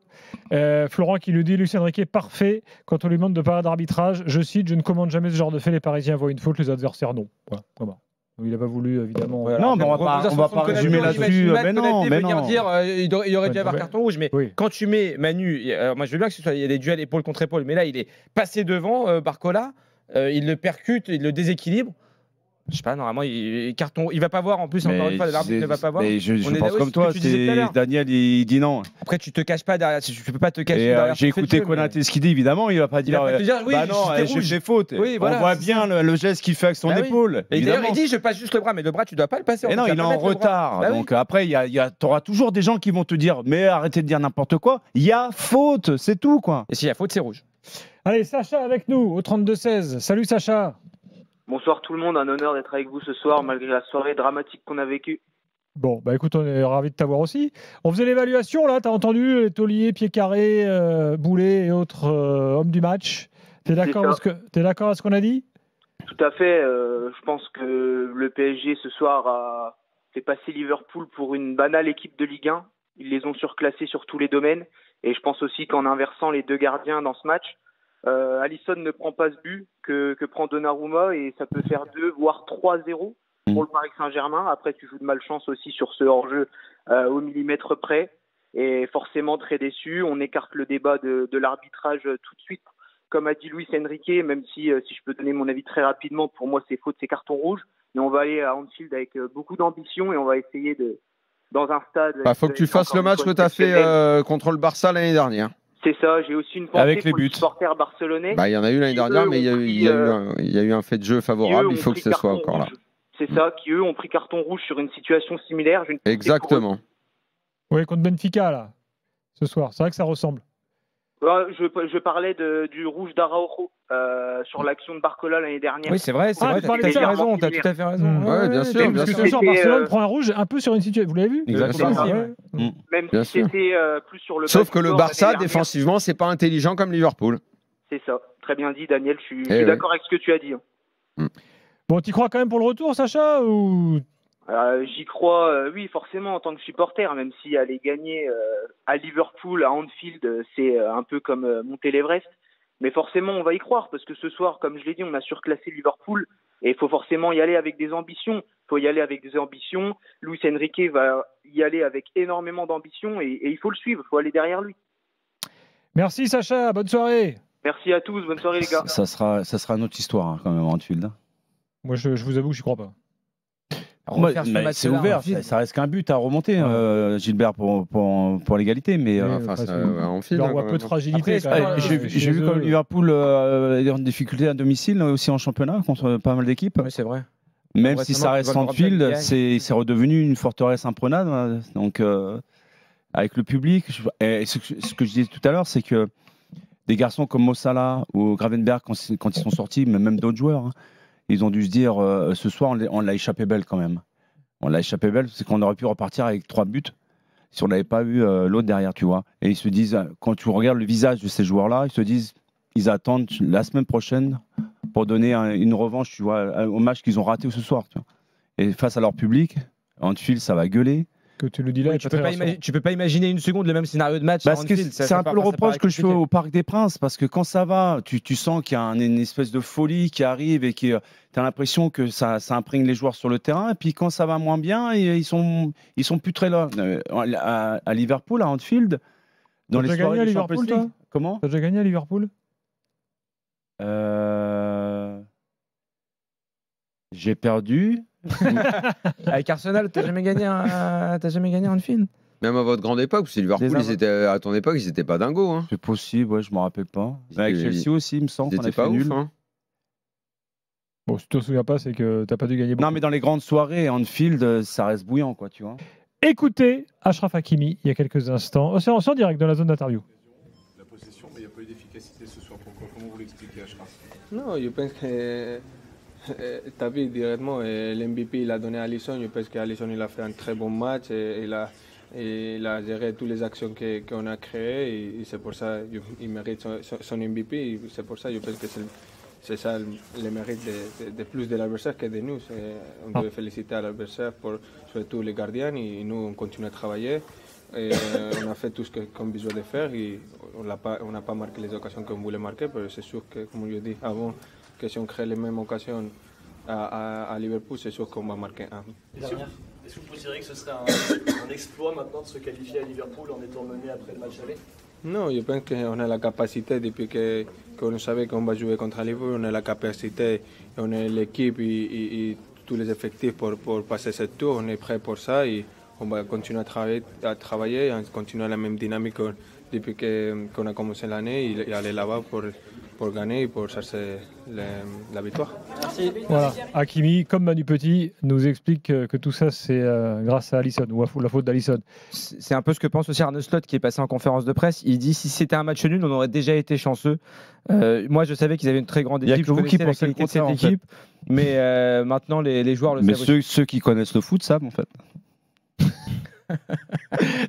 Florent qui lui dit, Luis Enrique parfait quand on lui demande de parler d'arbitrage. Je cite, je ne commande jamais ce genre de fait. Les Parisiens voient une faute, les adversaires non. Voilà. Il n'a pas voulu, évidemment. Non, mais on va pas résumer là-dessus. Mais non. Il aurait dû avoir carton rouge. Mais quand tu mets Manu, moi je veux bien que il y a des duels épaule contre épaule, mais là il est passé devant Barcola, il le percute, il le déséquilibre. Je sais pas, normalement, il va pas voir en plus, encore une fois, l'arbitre ne va pas voir. Mais je pense comme toi, Daniel, il dit non. Après, tu te caches pas derrière, tu peux pas te cacher derrière. J'ai écouté Konaté ce qu'il dit, évidemment, il va pas dire oui, bah non, j'ai fait faute. Oui, on voit bien le geste qu'il fait avec son épaule. Et d'ailleurs, il dit je passe juste le bras, mais le bras, tu dois pas le passer. Et non, il est en retard. Donc après, tu auras toujours des gens qui vont te dire mais arrêtez de dire n'importe quoi. Il y a faute, c'est tout, quoi. Et s'il y a faute, c'est rouge. Allez, Sacha avec nous au 32-16. Salut Sacha. Bonsoir tout le monde, un honneur d'être avec vous ce soir malgré la soirée dramatique qu'on a vécue. Bon, bah écoute, on est ravis de t'avoir aussi. On faisait l'évaluation, là, t'as entendu, Taulier, Pied-Carré, Boulet et autres hommes du match. T'es d'accord à ce qu'on a dit? Tout à fait. Je pense que le PSG, ce soir, a fait passer Liverpool pour une banale équipe de Ligue 1. Ils les ont surclassés sur tous les domaines. Et je pense aussi qu'en inversant les deux gardiens dans ce match, Alisson ne prend pas ce but que prend Donnarumma et ça peut faire 2 voire 3-0 pour le Paris Saint-Germain. Après, tu joues de malchance aussi sur ce hors-jeu au millimètre près et forcément très déçu. On écarte le débat de l'arbitrage tout de suite. Comme a dit Luis Enrique, même si je peux donner mon avis très rapidement, pour moi c'est faute, c'est carton rouge. Mais on va aller à Anfield avec beaucoup d'ambition et on va essayer dans un stade... Il faut que tu fasses le match que tu as fait contre le Barça l'année dernière. C'est ça, j'ai aussi une pensée pour les supporters barcelonais. Il y en a eu l'année dernière, mais il y a eu un fait de jeu favorable, il faut que ce soit encore là. C'est ça, qui eux ont pris carton rouge sur une situation similaire. Exactement. Oui, contre Benfica, là, ce soir. C'est vrai que ça ressemble. Je parlais du rouge d'Araujo sur l'action de Barcola l'année dernière. Oui, c'est vrai, tu as tout à fait raison. Oui, bien sûr. Parce que ce soir, Barcelone prend un rouge un peu sur une situation. Vous l'avez vu? Exactement. Même si c'était plus sur le. Sauf que le Barça, défensivement, c'est pas intelligent comme Liverpool. C'est ça. Très bien dit, Daniel. Je suis d'accord avec ce que tu as dit. Bon, t'y crois quand même pour le retour, Sacha, ou... J'y crois, oui, forcément, en tant que supporter, même si aller gagner à Liverpool, à Anfield, c'est un peu comme monter l'Everest. Mais forcément, on va y croire, parce que ce soir, comme je l'ai dit, on a surclassé Liverpool, et il faut forcément y aller avec des ambitions. Luis Enrique va y aller avec énormément d'ambition, et il faut le suivre, il faut aller derrière lui. Merci Sacha, bonne soirée. Merci à tous, bonne soirée les gars. Ça sera une autre histoire quand même, Anfield. Moi, je vous avoue que j'y crois pas. C'est ouvert, ça reste qu'un but à remonter, Gilbert, pour l'égalité. Mais on voit un peu de fragilité. J'ai vu comme Liverpool est en difficulté à domicile, aussi en championnat, contre pas mal d'équipes. Oui, c'est vrai. Même si ça reste Anfield, c'est redevenu une forteresse imprenable. Donc, avec le public, et ce que je disais tout à l'heure, c'est que des garçons comme Mo Salah ou Gravenberch, quand ils sont sortis, mais même d'autres joueurs, ils ont dû se dire ce soir on l'a échappé belle quand même. On l'a échappé belle, c'est qu'on aurait pu repartir avec 3 buts si on n'avait pas eu l'autre derrière, tu vois. Et ils se disent, quand tu regardes le visage de ces joueurs-là, ils se disent, ils attendent la semaine prochaine pour donner une revanche, tu vois, au match qu'ils ont raté ce soir. Tu vois. Et face à leur public, Anfield, ça va gueuler. Que tu le dis là, oui, tu peux pas imaginer une seconde le même scénario de match. Parce que c'est un peu le reproche que je fais au Parc des Princes, parce que quand ça va, tu sens qu'il y a une espèce de folie qui arrive et que tu as l'impression que ça imprègne les joueurs sur le terrain. Et puis quand ça va moins bien, ils sont plus très là. À Liverpool, à Anfield, dans les soirées de Champions League. Comment ? T'as déjà gagné à Liverpool ? J'ai perdu. Avec Arsenal, t'as jamais gagné un film. Même à votre grande époque, parce que Liverpool, à ton époque, ils n'étaient pas dingos. Hein. C'est possible, ouais, je ne me rappelle pas. Avec Chelsea aussi, il me semble. C'était pas ouf. Hein. Bon, si tu te souviens pas, c'est que t'as pas dû gagner beaucoup. Non, mais dans les grandes soirées, Anfield, ça reste bouillant, quoi, tu vois. Écoutez Achraf Hakimi il y a quelques instants. C'est en direct dans la zone d'interview. La possession, mais il n'y a pas eu d'efficacité ce soir. Pourquoi ? Comment vous l'expliquez, Achraf ? Non, je pense que tu as vu directement, l'MVP il a donné à Alisson. Je pense qu'Alisson il a fait un très bon match et il a géré toutes les actions qu'on a créées et c'est pour ça qu'il mérite son MVP. C'est pour ça je pense que c'est ça le mérite de plus de l'adversaire que de nous. On doit féliciter l'adversaire pour surtout les gardiens et nous on continue à travailler. Et on a fait tout ce qu'on a besoin de faire et on n'a pas marqué les occasions qu'on voulait marquer, mais c'est sûr que, comme je dis avant, que si on crée les mêmes occasions à Liverpool, c'est sûr qu'on va marquer un. Est-ce que vous considérez que ce serait un exploit maintenant de se qualifier à Liverpool en étant mené après le match aller ? Non, je pense qu'on a la capacité, depuis qu'on savait qu'on va jouer contre Liverpool, on a la capacité, on a l'équipe et tous les effectifs pour passer ce tour, on est prêt pour ça et on va continuer à travailler, à continuer la même dynamique depuis qu'on a commencé l'année et aller là-bas pour gagner et pour chercher la victoire. Merci. Voilà, Hakimi, comme Manu Petit, nous explique que tout ça c'est grâce à Alisson ou la faute d'Alisson. C'est un peu ce que pense aussi Arne Slot qui est passé en conférence de presse. Il dit si c'était un match nul, on aurait déjà été chanceux. Moi, je savais qu'ils avaient une très grande équipe. Il y a que vous qui pensez le contraire, cette équipe, mais maintenant les joueurs le savent. Mais ceux qui connaissent le foot savent en fait.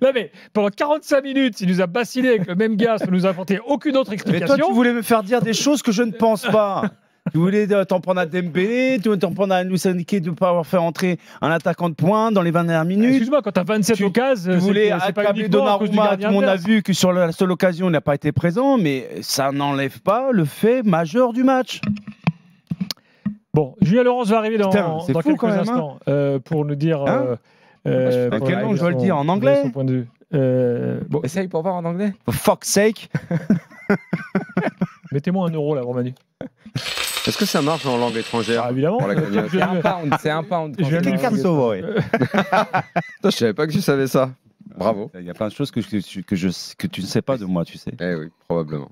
Non mais pendant 45 minutes, il nous a bassiné avec le même gars, ça nous a apporté aucune autre explication. Mais toi, tu voulais me faire dire des choses que je ne pense pas. Tu voulais t'en prendre à Dembélé, tu voulais t'en prendre à Luis Enrique de ne pas avoir fait entrer un attaquant de pointe dans les 20 dernières minutes. Excuse-moi, quand tu as 27 occasions, tu voulais accabler Donnarumma. Tout le monde a vu que sur la seule occasion, il n'a pas été présent, mais ça n'enlève pas le fait majeur du match. Bon, Julien Laurence va arriver dans quelques instants pour nous dire... quel nom je dois le dire en anglais? Son point de vue. Bon. Essaye pour voir en anglais. For fuck's sake. Mettez-moi €1 là, pour Manu. Est-ce que ça marche en langue étrangère? Évidemment. C'est un pound. Je savais pas que tu savais ça. Bravo. Il y a plein de choses que tu ne sais pas de moi, tu sais. Eh oui, probablement.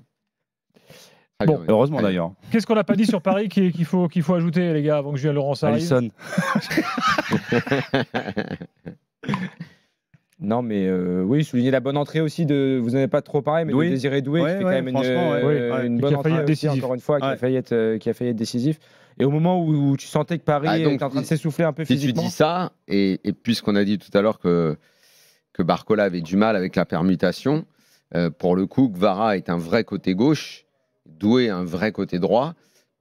Bon, heureusement d'ailleurs. Qu'est-ce qu'on n'a pas dit sur Paris qu'il faut ajouter, les gars, avant que Julien Laurence arrive? Alisson. Non, mais oui, souligner la bonne entrée aussi de. Vous n'avez pas trop parlé, mais de Désiré Doué, qui fait quand même une bonne entrée aussi, encore une fois, qui a failli être décisif. Et au moment où tu sentais que Paris était en train de s'essouffler un peu physiquement. Si tu dis ça, et puisqu'on a dit tout à l'heure que Barcola avait du mal avec la permutation, pour le coup, Gvara est un vrai côté gauche, Doué un vrai côté droit.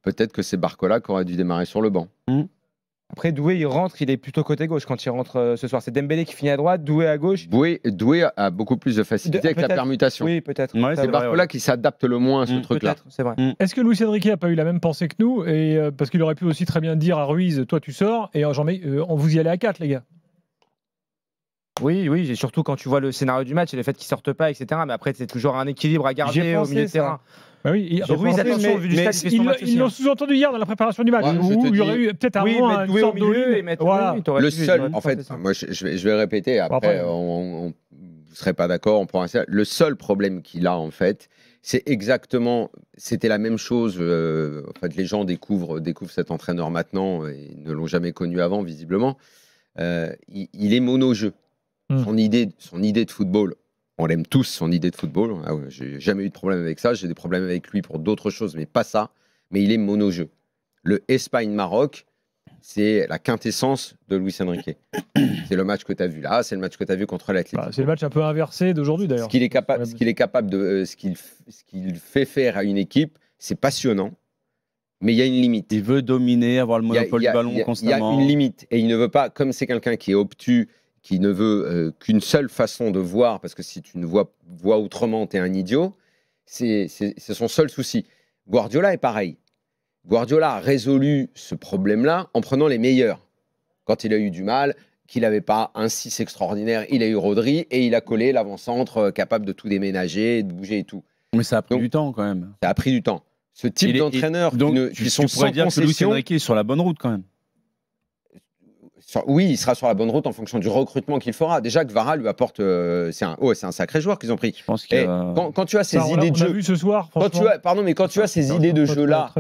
Peut-être que c'est Barcola qui aurait dû démarrer sur le banc. Après, Doué, il est plutôt côté gauche quand il rentre ce soir. C'est Dembélé qui finit à droite, Doué à gauche. Doué a beaucoup plus de facilité avec la permutation. Oui, peut-être. Ouais, c'est Barcola qui s'adapte le moins à ce truc-là. C'est vrai. Est-ce que Luis Enrique n'a pas eu la même pensée que nous parce qu'il aurait pu aussi très bien dire à Ruiz, toi tu sors, et on vous y allez à 4, les gars. Oui, et surtout quand tu vois le scénario du match et le fait qu'ils sortent pas, etc. Mais après, c'est toujours un équilibre à garder au milieu de terrain. Bah oui, Ruiz, attention, vu du stade, ils l'ont sous-entendu hier dans la préparation du match, où il y aurait eu peut-être avant une sorte de... Voilà. Le seul, en fait, moi je vais répéter, après vous ne serez pas d'accord, on pourra... Le seul problème qu'il a, en fait, c'est exactement, c'était la même chose, en fait, les gens découvrent cet entraîneur maintenant, et ne l'ont jamais connu avant, visiblement. Il est mono-jeu. Son idée de football, on l'aime tous, son idée de football. J'ai jamais eu de problème avec ça. J'ai des problèmes avec lui pour d'autres choses, mais pas ça. Mais il est mono-jeu. Le Espagne-Maroc, c'est la quintessence de Luis Enrique. C'est le match que tu as vu là, c'est le match que tu as vu contre l'Atlético. C'est le match un peu inversé d'aujourd'hui d'ailleurs. Ce qu'il est capable de, ce qu'il fait faire à une équipe, c'est passionnant. Mais il y a une limite. Il veut dominer, avoir le monopole du ballon constamment. Il y a une limite. Et il ne veut pas, comme c'est quelqu'un qui est obtus, qui ne veut qu'une seule façon de voir, parce que si tu ne vois autrement, tu es un idiot, c'est son seul souci. Guardiola est pareil. Guardiola a résolu ce problème-là en prenant les meilleurs. Quand il a eu du mal, qu'il n'avait pas un 6 extraordinaire, il a eu Rodri et il a collé l'avant-centre capable de tout déménager, de bouger et tout. Mais ça a pris du temps quand même. Ça a pris du temps. Ce type d'entraîneurs qui sont sans dire que Luis Enrique est sur la bonne route quand même. Oui, il sera sur la bonne route en fonction du recrutement qu'il fera. Déjà, Gvara lui apporte. C'est un sacré joueur qu'ils ont pris. Je pense quand tu as ces idées de jeu. On a vu ce soir. Quand tu as ces idées de jeu là,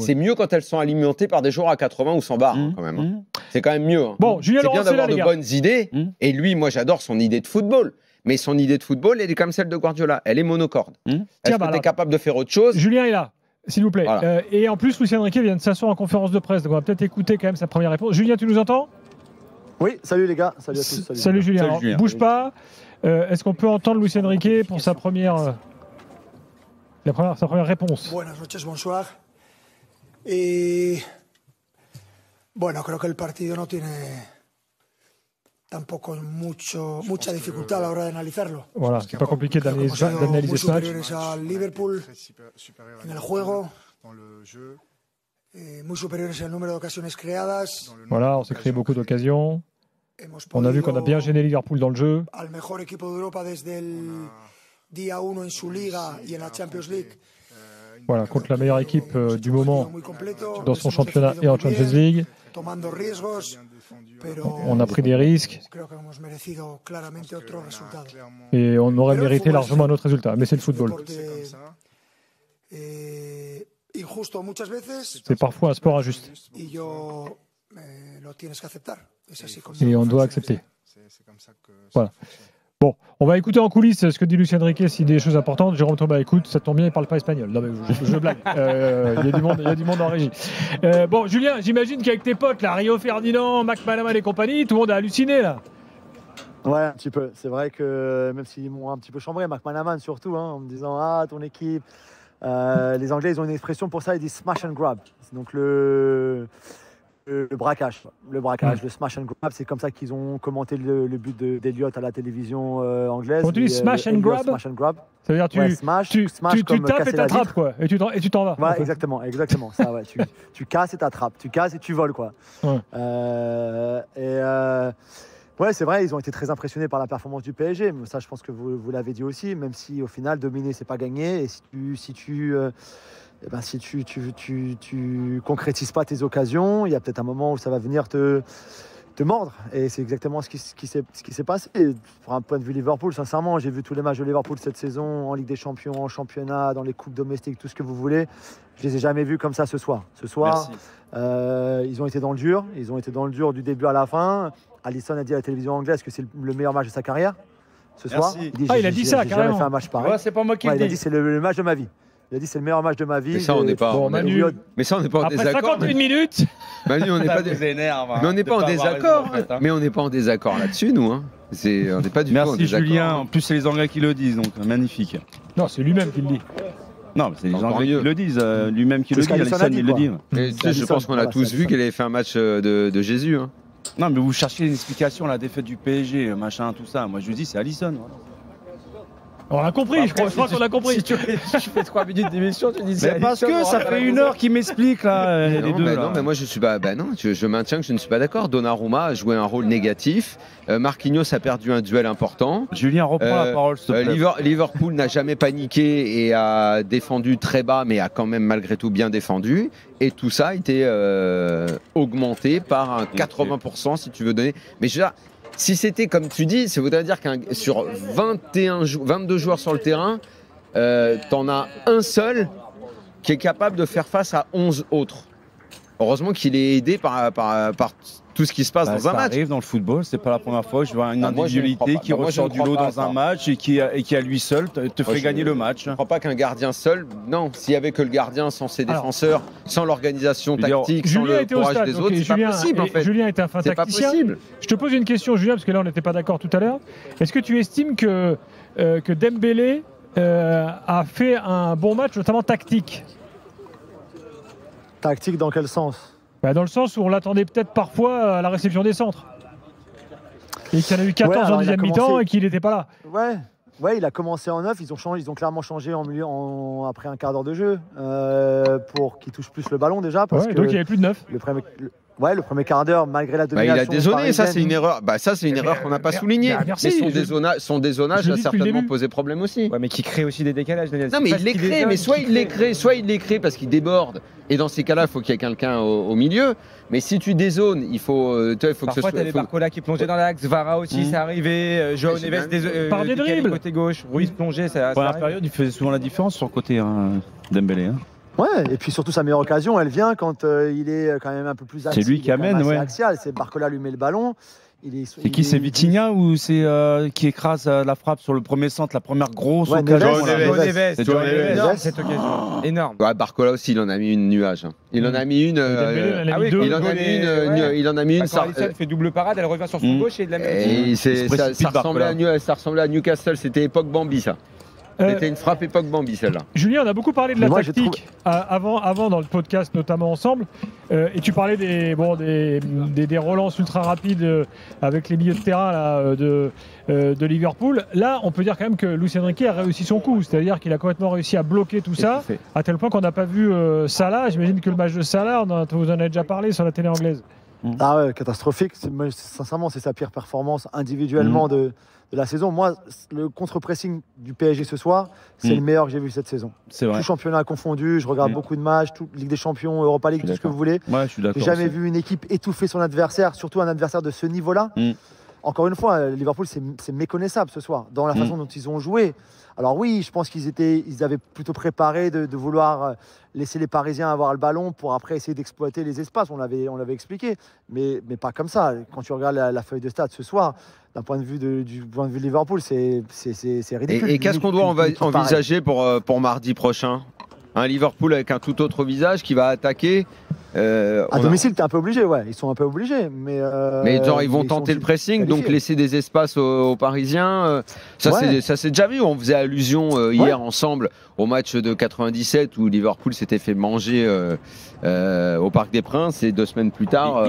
c'est mieux quand elles sont alimentées par des joueurs à 80 ou 100 barres quand même. C'est quand même mieux. Bon, Julien c'est Laurence, bien d'avoir de bonnes idées. Et lui, moi, j'adore son idée de football. Mais son idée de football, elle est comme celle de Guardiola. Elle est monocorde. Est-ce que tu es capable de faire autre chose? Julien est là. S'il vous plaît. Voilà. Et en plus, Luis Enrique vient de s'asseoir en conférence de presse. Donc on va peut-être écouter quand même sa première réponse. Julien, tu nous entends? Oui, salut les gars, salut à tous. Salut Julien. Alors, bouge pas. Est-ce qu'on peut entendre Luis Enrique pour sa première réponse? Buenas noches, bonsoir. Y bueno, creo que el partido no tiene tampoco mucha dificultad a la hora de analizarlo. Voilà, c'est pas compliqué d'analyser ce match. Superiores al Liverpool en el juego. Muy superiores en el número de ocasiones creadas. Voilà, on s'est créé beaucoup d'occasions. On a vu qu'on a bien gêné Liverpool dans le jeu. Al mejor equipo de Europa desde el día 1 en su liga y en la Champions League. Voilà, contre la meilleure équipe du moment dans son championnat et en Champions League. On a pris des risques. Et on aurait mérité largement un autre résultat. Mais c'est le football. C'est parfois un sport injuste. Et on doit accepter. Voilà. Bon, on va écouter en coulisses ce que dit Luis Enrique, s'il dit des choses importantes. Jérôme Thomas, écoute, ça tombe bien, il ne parle pas espagnol. Non mais je blague. Il y a du monde en régie. Bon, Julien, j'imagine qu'avec tes potes, là, Rio Ferdinand, Mac Manaman et compagnie, tout le monde a halluciné là. Ouais, un petit peu. C'est vrai que même s'ils m'ont un petit peu chambré, McManaman surtout, hein, en me disant ah ton équipe. Les Anglais, ils ont une expression pour ça, ils disent smash and grab. Donc le braquage, le smash and grab, c'est comme ça qu'ils ont commenté le but d'Eliott à la télévision anglaise. Quand tu dis smash and grab, ça veut dire tu tapes et t'attrapes quoi, et tu t'en vas. Ouais, exactement, ça. Ouais, tu casses et t'attrapes, tu casses et tu voles quoi. Ouais. Ouais, c'est vrai, ils ont été très impressionnés par la performance du PSG. Mais ça, je pense que vous l'avez dit aussi, même si au final, dominer, c'est pas gagner. Et si tu concrétises pas tes occasions, il y a peut-être un moment où ça va venir te mordre. Et c'est exactement ce qui s'est passé. Et pour un point de vue Liverpool, sincèrement, j'ai vu tous les matchs de Liverpool cette saison, en Ligue des Champions, en championnat, dans les coupes domestiques, tout ce que vous voulez. Je les ai jamais vus comme ça ce soir. Ce soir, ils ont été dans le dur. Ils ont été dans le dur du début à la fin. Alisson a dit à la télévision anglaise que c'est le meilleur match de sa carrière ce soir. Il a dit ça carrément. Jamais fait un match pareil. Ouais, c'est pas moi qui le dis. Il a dit c'est le match de ma vie. Il a dit c'est le meilleur match de ma vie. Mais ça on n'est pas. Mais ça on n'est pas en désaccord. Après 51 minutes. Manu, on n'est pas. Mais on n'est pas en désaccord. Mais on n'est pas en désaccord là-dessus nous. On n'est pas du tout en désaccord. Merci Julien. En plus c'est les Anglais qui le disent donc magnifique. Non, c'est lui-même qui le dit. Non, mais c'est les Anglais qui le disent. Lui-même qui le dit. Alisson il le dit. Je pense qu'on a tous vu qu'elle avait fait un match de Jésus. Non, mais vous cherchez une explication à la défaite du PSG, machin, tout ça. Moi, je vous dis, c'est Alisson. Voilà. On l'a compris, je crois qu'on l'a compris. Si tu fais 3 minutes d'émission, tu dis c'est parce que ça fait 1 heure qu'il m'explique là, les deux. Non, mais moi je suis pas. Non, je maintiens que je ne suis pas d'accord. Donnarumma a joué un rôle négatif. Marquinhos a perdu un duel important. Julien, reprends la parole, s'il te plaît. Liverpool n'a jamais paniqué et a défendu très bas, mais a quand même malgré tout bien défendu. Et tout ça a été augmenté par un 80%, si tu veux donner. Mais je veux dire, si c'était comme tu dis, ça voudrait dire que sur 22 joueurs sur le terrain, t'en as un seul qui est capable de faire face à 11 autres. Heureusement qu'il est aidé par tout ce qui se passe dans un match. Ça arrive dans le football, c'est pas la première fois que je vois une individualité qui ressort du lot dans un match et qui à lui seul te fait gagner le match. Je ne crois pas qu'un gardien seul, non, s'il y avait que le gardien sans ses défenseurs, sans l'organisation tactique, sans le courage des autres, c'est pas possible en fait. Julien est un fin tacticien. Je te pose une question Julien, parce que là on n'était pas d'accord tout à l'heure. Est-ce que tu estimes que Dembélé a fait un bon match, notamment tactique? Tactique dans quel sens? Dans le sens où on l'attendait peut-être parfois à la réception des centres. Et qu'il y en a eu 14 en deuxième mi-temps et qu'il n'était pas là. Ouais, il a commencé en 9, ils ont clairement changé après un quart d'heure de jeu pour qu'il touche plus le ballon déjà. Parce que donc il n'y avait plus de 9. Le premier quart d'heure, malgré la domination. Il a dézonné, ça c'est une erreur. Ça c'est une erreur qu'on n'a pas soulignée. Mais son dézonage a certainement posé problème aussi. Ouais, mais qui crée aussi des décalages. Non, mais il les crée, mais soit il les crée parce qu'il déborde. Et dans ces cas-là, il faut qu'il y ait quelqu'un au milieu. Mais si tu dézones, il faut que ce soit. Parfois, tu as des Barcola qui plongeait dans l'axe, Vara aussi, c'est arrivé. Joao Neves par des dribbles. Côté gauche, Ruiz plongeait. Première période, il faisait souvent la différence sur le côté Dembélé. Ouais, et puis surtout sa meilleure occasion, elle vient quand il est quand même un peu plus axial. C'est lui qui amène, axial. C'est Barcola lui met le ballon. C'est qui, c'est Vitinha ou c'est qui écrase la frappe sur le premier centre, la première grosse occasion? C'est Joao Neves, cette occasion. Énorme. Ouais, Barcola aussi, il en a mis une nuage. Il en a mis une. Il en a mis une. Elle fait double parade, elle revient sur son gauche et il la met. Ça ressemblait à Newcastle, c'était époque Bambi ça. C'était une frappe époque Bambi celle-là. Julien, on a beaucoup parlé de la tactique avant dans le podcast, notamment ensemble. Et tu parlais des relances ultra rapides avec les milieux de terrain là, de Liverpool. Là, on peut dire quand même que Luis Enrique a réussi son coup. C'est-à-dire qu'il a complètement réussi à bloquer tout ça, à tel point qu'on n'a pas vu Salah. J'imagine que le match de Salah, vous en avez déjà parlé sur la télé anglaise. Ah ouais, catastrophique. Sincèrement, c'est sa pire performance individuellement de la saison. Moi, le contre-pressing du PSG ce soir, c'est le meilleur que j'ai vu cette saison. C'est vrai. Tout championnat confondu, je regarde beaucoup de matchs, Ligue des Champions, Europa League, tout ce que vous voulez. Ouais, je suis d'accord. J'ai jamais vu une équipe étouffer son adversaire, surtout un adversaire de ce niveau-là. Encore une fois, Liverpool, c'est méconnaissable ce soir, dans la façon dont ils ont joué. Alors oui, je pense qu'ils avaient plutôt préparé de vouloir laisser les Parisiens avoir le ballon pour après essayer d'exploiter les espaces. On l'avait expliqué, mais pas comme ça. Quand tu regardes la feuille de stats ce soir, d'un point de vue de Liverpool, c'est ridicule. Et qu'est-ce qu'on doit envisager pour mardi prochain? un Liverpool avec un tout autre visage qui va attaquer. À domicile, t'es un peu obligé, ouais. Ils sont un peu obligés, mais genre ils vont tenter le pressing, donc laisser des espaces aux Parisiens. Ça c'est déjà vu. On faisait allusion hier ensemble au match de 97 où Liverpool s'était fait manger au Parc des Princes et 2 semaines plus tard,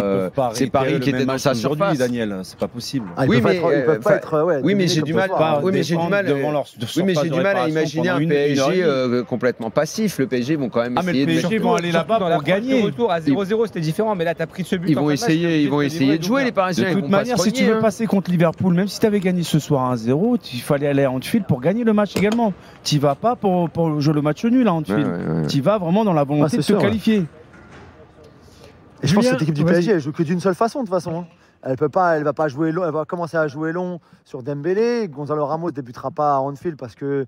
c'est Paris qui était dans sa surface. Daniel, c'est pas possible. Oui, mais j'ai du mal. Oui, mais j'ai du mal. Oui, mais j'ai du mal à imaginer un PSG complètement passif. Le PSG vont quand même essayer de. Le PSG vont aller là-bas pour gagner. À 0-0, c'était différent, mais là, tu as pris ce but. Ils vont essayer de jouer, les Parisiens. De toute manière, si tu veux passer contre Liverpool, même si tu avais gagné ce soir 1-0, il fallait aller à Anfield pour gagner le match également. Tu vas pas pour jouer le match nul à Anfield. Tu vas vraiment dans la volonté de te qualifier. Et je pense que cette équipe du PSG, elle joue que d'une seule façon, de toute façon. Elle va pas jouer long, elle va commencer à jouer long sur Dembélé. Gonzalo Ramos débutera pas à Anfield parce que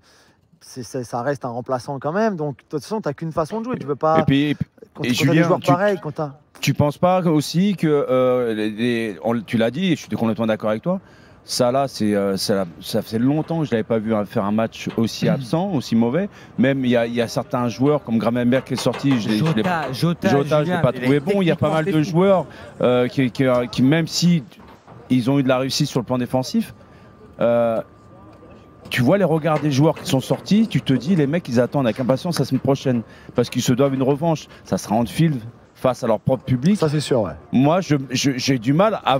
ça reste un remplaçant quand même. Donc, de toute façon, tu n'as qu'une façon de jouer. Tu peux pas. Et Julien, tu penses pas aussi que, tu l'as dit, et je suis complètement d'accord avec toi, ça là, ça fait longtemps que je ne l'avais pas vu faire un match aussi absent, aussi mauvais. Même il y a certains joueurs comme Gravenberch qui est sorti, Jota, je l'ai pas trouvé bon. Il y a pas mal de joueurs qui, même si ils ont eu de la réussite sur le plan défensif, tu vois les regards des joueurs qui sont sortis, tu te dis les mecs ils attendent avec impatience la semaine prochaine parce qu'ils se doivent une revanche. Ça sera Anfield face à leur propre public. Ça c'est sûr, ouais. Moi j'ai du mal à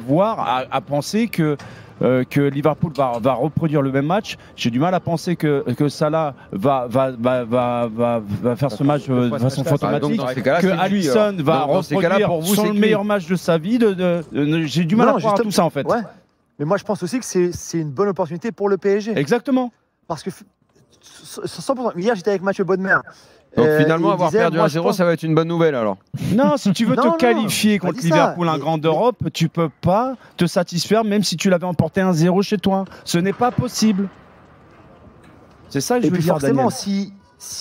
penser que Liverpool va reproduire le même match. J'ai du mal à penser que Salah va faire ce match de façon fantomatique, que Alisson va reproduire son meilleur match de sa vie. J'ai du mal à croire à tout ça en fait. Ouais. Mais moi, je pense aussi que c'est une bonne opportunité pour le PSG. Exactement. Parce que 100%. Hier, j'étais avec Mathieu Bodmer. Donc finalement, avoir perdu 1-0, ça va être une bonne nouvelle alors. Non, si tu veux te qualifier contre Liverpool, un grand d'Europe, tu peux pas te satisfaire même si tu l'avais emporté 1-0 chez toi. Ce n'est pas possible. C'est ça que je veux dire, forcément, Daniel.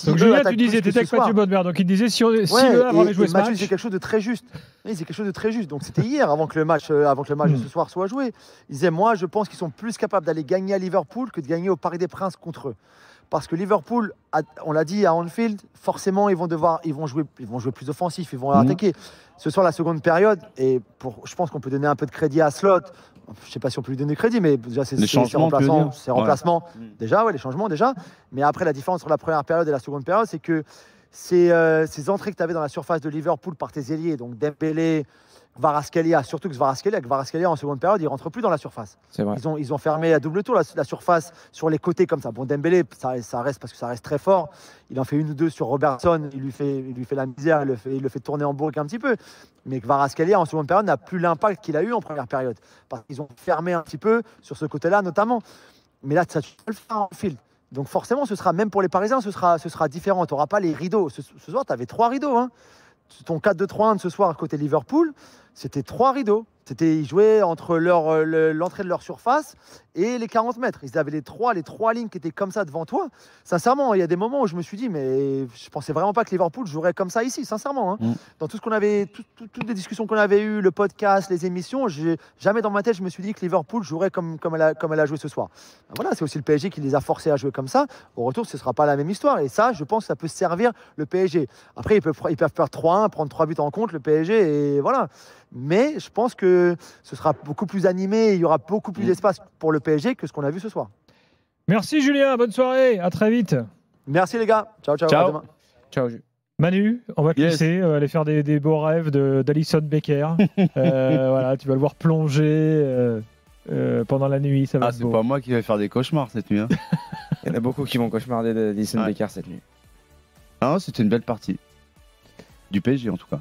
Donc Julien, tu disais, tu étais avec Mathieu Bodmer, donc il disait si le Havre avait joué ce match. C'est quelque chose de très juste. Oui, c'est quelque chose de très juste. Donc c'était hier, avant que le match de ce soir soit joué. Il disait, moi, je pense qu'ils sont plus capables d'aller gagner à Liverpool que de gagner au Parc des Princes contre eux. Parce que Liverpool, on l'a dit à Anfield, forcément, ils vont jouer plus offensif, ils vont attaquer. Ce soir, la seconde période, et je pense qu'on peut donner un peu de crédit à Slot. Je ne sais pas si on peut lui donner crédit, mais déjà, c'est remplacements. Déjà, les changements, déjà. Mais après, la différence entre la première période et la seconde période, c'est que ces entrées que tu avais dans la surface de Liverpool par tes ailiers, donc Dembélé, Kvaratskhelia, surtout que Kvaratskhelia en seconde période, il ne rentre plus dans la surface. Ils ont fermé à double tour la surface sur les côtés comme ça. Bon, Dembélé, ça reste parce que ça reste très fort. Il en fait une ou deux sur Robertson, il lui fait la misère, il le fait tourner en bourrique un petit peu. Mais Kvaratskhelia en seconde période n'a plus l'impact qu'il a eu en première période. Parce qu'ils ont fermé un petit peu sur ce côté-là notamment. Mais là, ça tu peux le faire en field. Donc forcément, ce sera même pour les Parisiens, ce sera différent. Tu n'auras pas les rideaux. Ce soir, tu avais 3 rideaux. Hein. Ton 4-2-3-1 de ce soir côté Liverpool, c'était 3 rideaux. Ils jouaient entre l'entrée de leur surface et les 40 mètres. Ils avaient les trois lignes qui étaient comme ça devant toi. Sincèrement, il y a des moments où je me suis dit, mais je pensais vraiment pas que Liverpool jouerait comme ça ici, sincèrement. Hein. Dans tout ce qu'on avait, toutes les discussions qu'on avait eues, le podcast, les émissions, jamais dans ma tête, je me suis dit que Liverpool jouerait comme elle a joué ce soir. Voilà, c'est aussi le PSG qui les a forcés à jouer comme ça. Au retour, ce ne sera pas la même histoire. Et ça, je pense que ça peut servir le PSG. Après, ils peuvent faire 3-1, prendre 3 buts en compte, le PSG, et voilà. Mais je pense que ce sera beaucoup plus animé, il y aura beaucoup plus d'espace pour le PSG que ce qu'on a vu ce soir. Merci Julien, bonne soirée, à très vite. Merci les gars, ciao. À demain. Ciao. Manu, on va te laisser aller faire des beaux rêves d'Alisson Becker. Voilà, tu vas le voir plonger pendant la nuit, ça va être beau. C'est pas moi qui vais faire des cauchemars cette nuit. Hein. Il y en a beaucoup qui vont cauchemarder d'Alisson Becker cette nuit. Ah, c'était une belle partie. Du PSG en tout cas.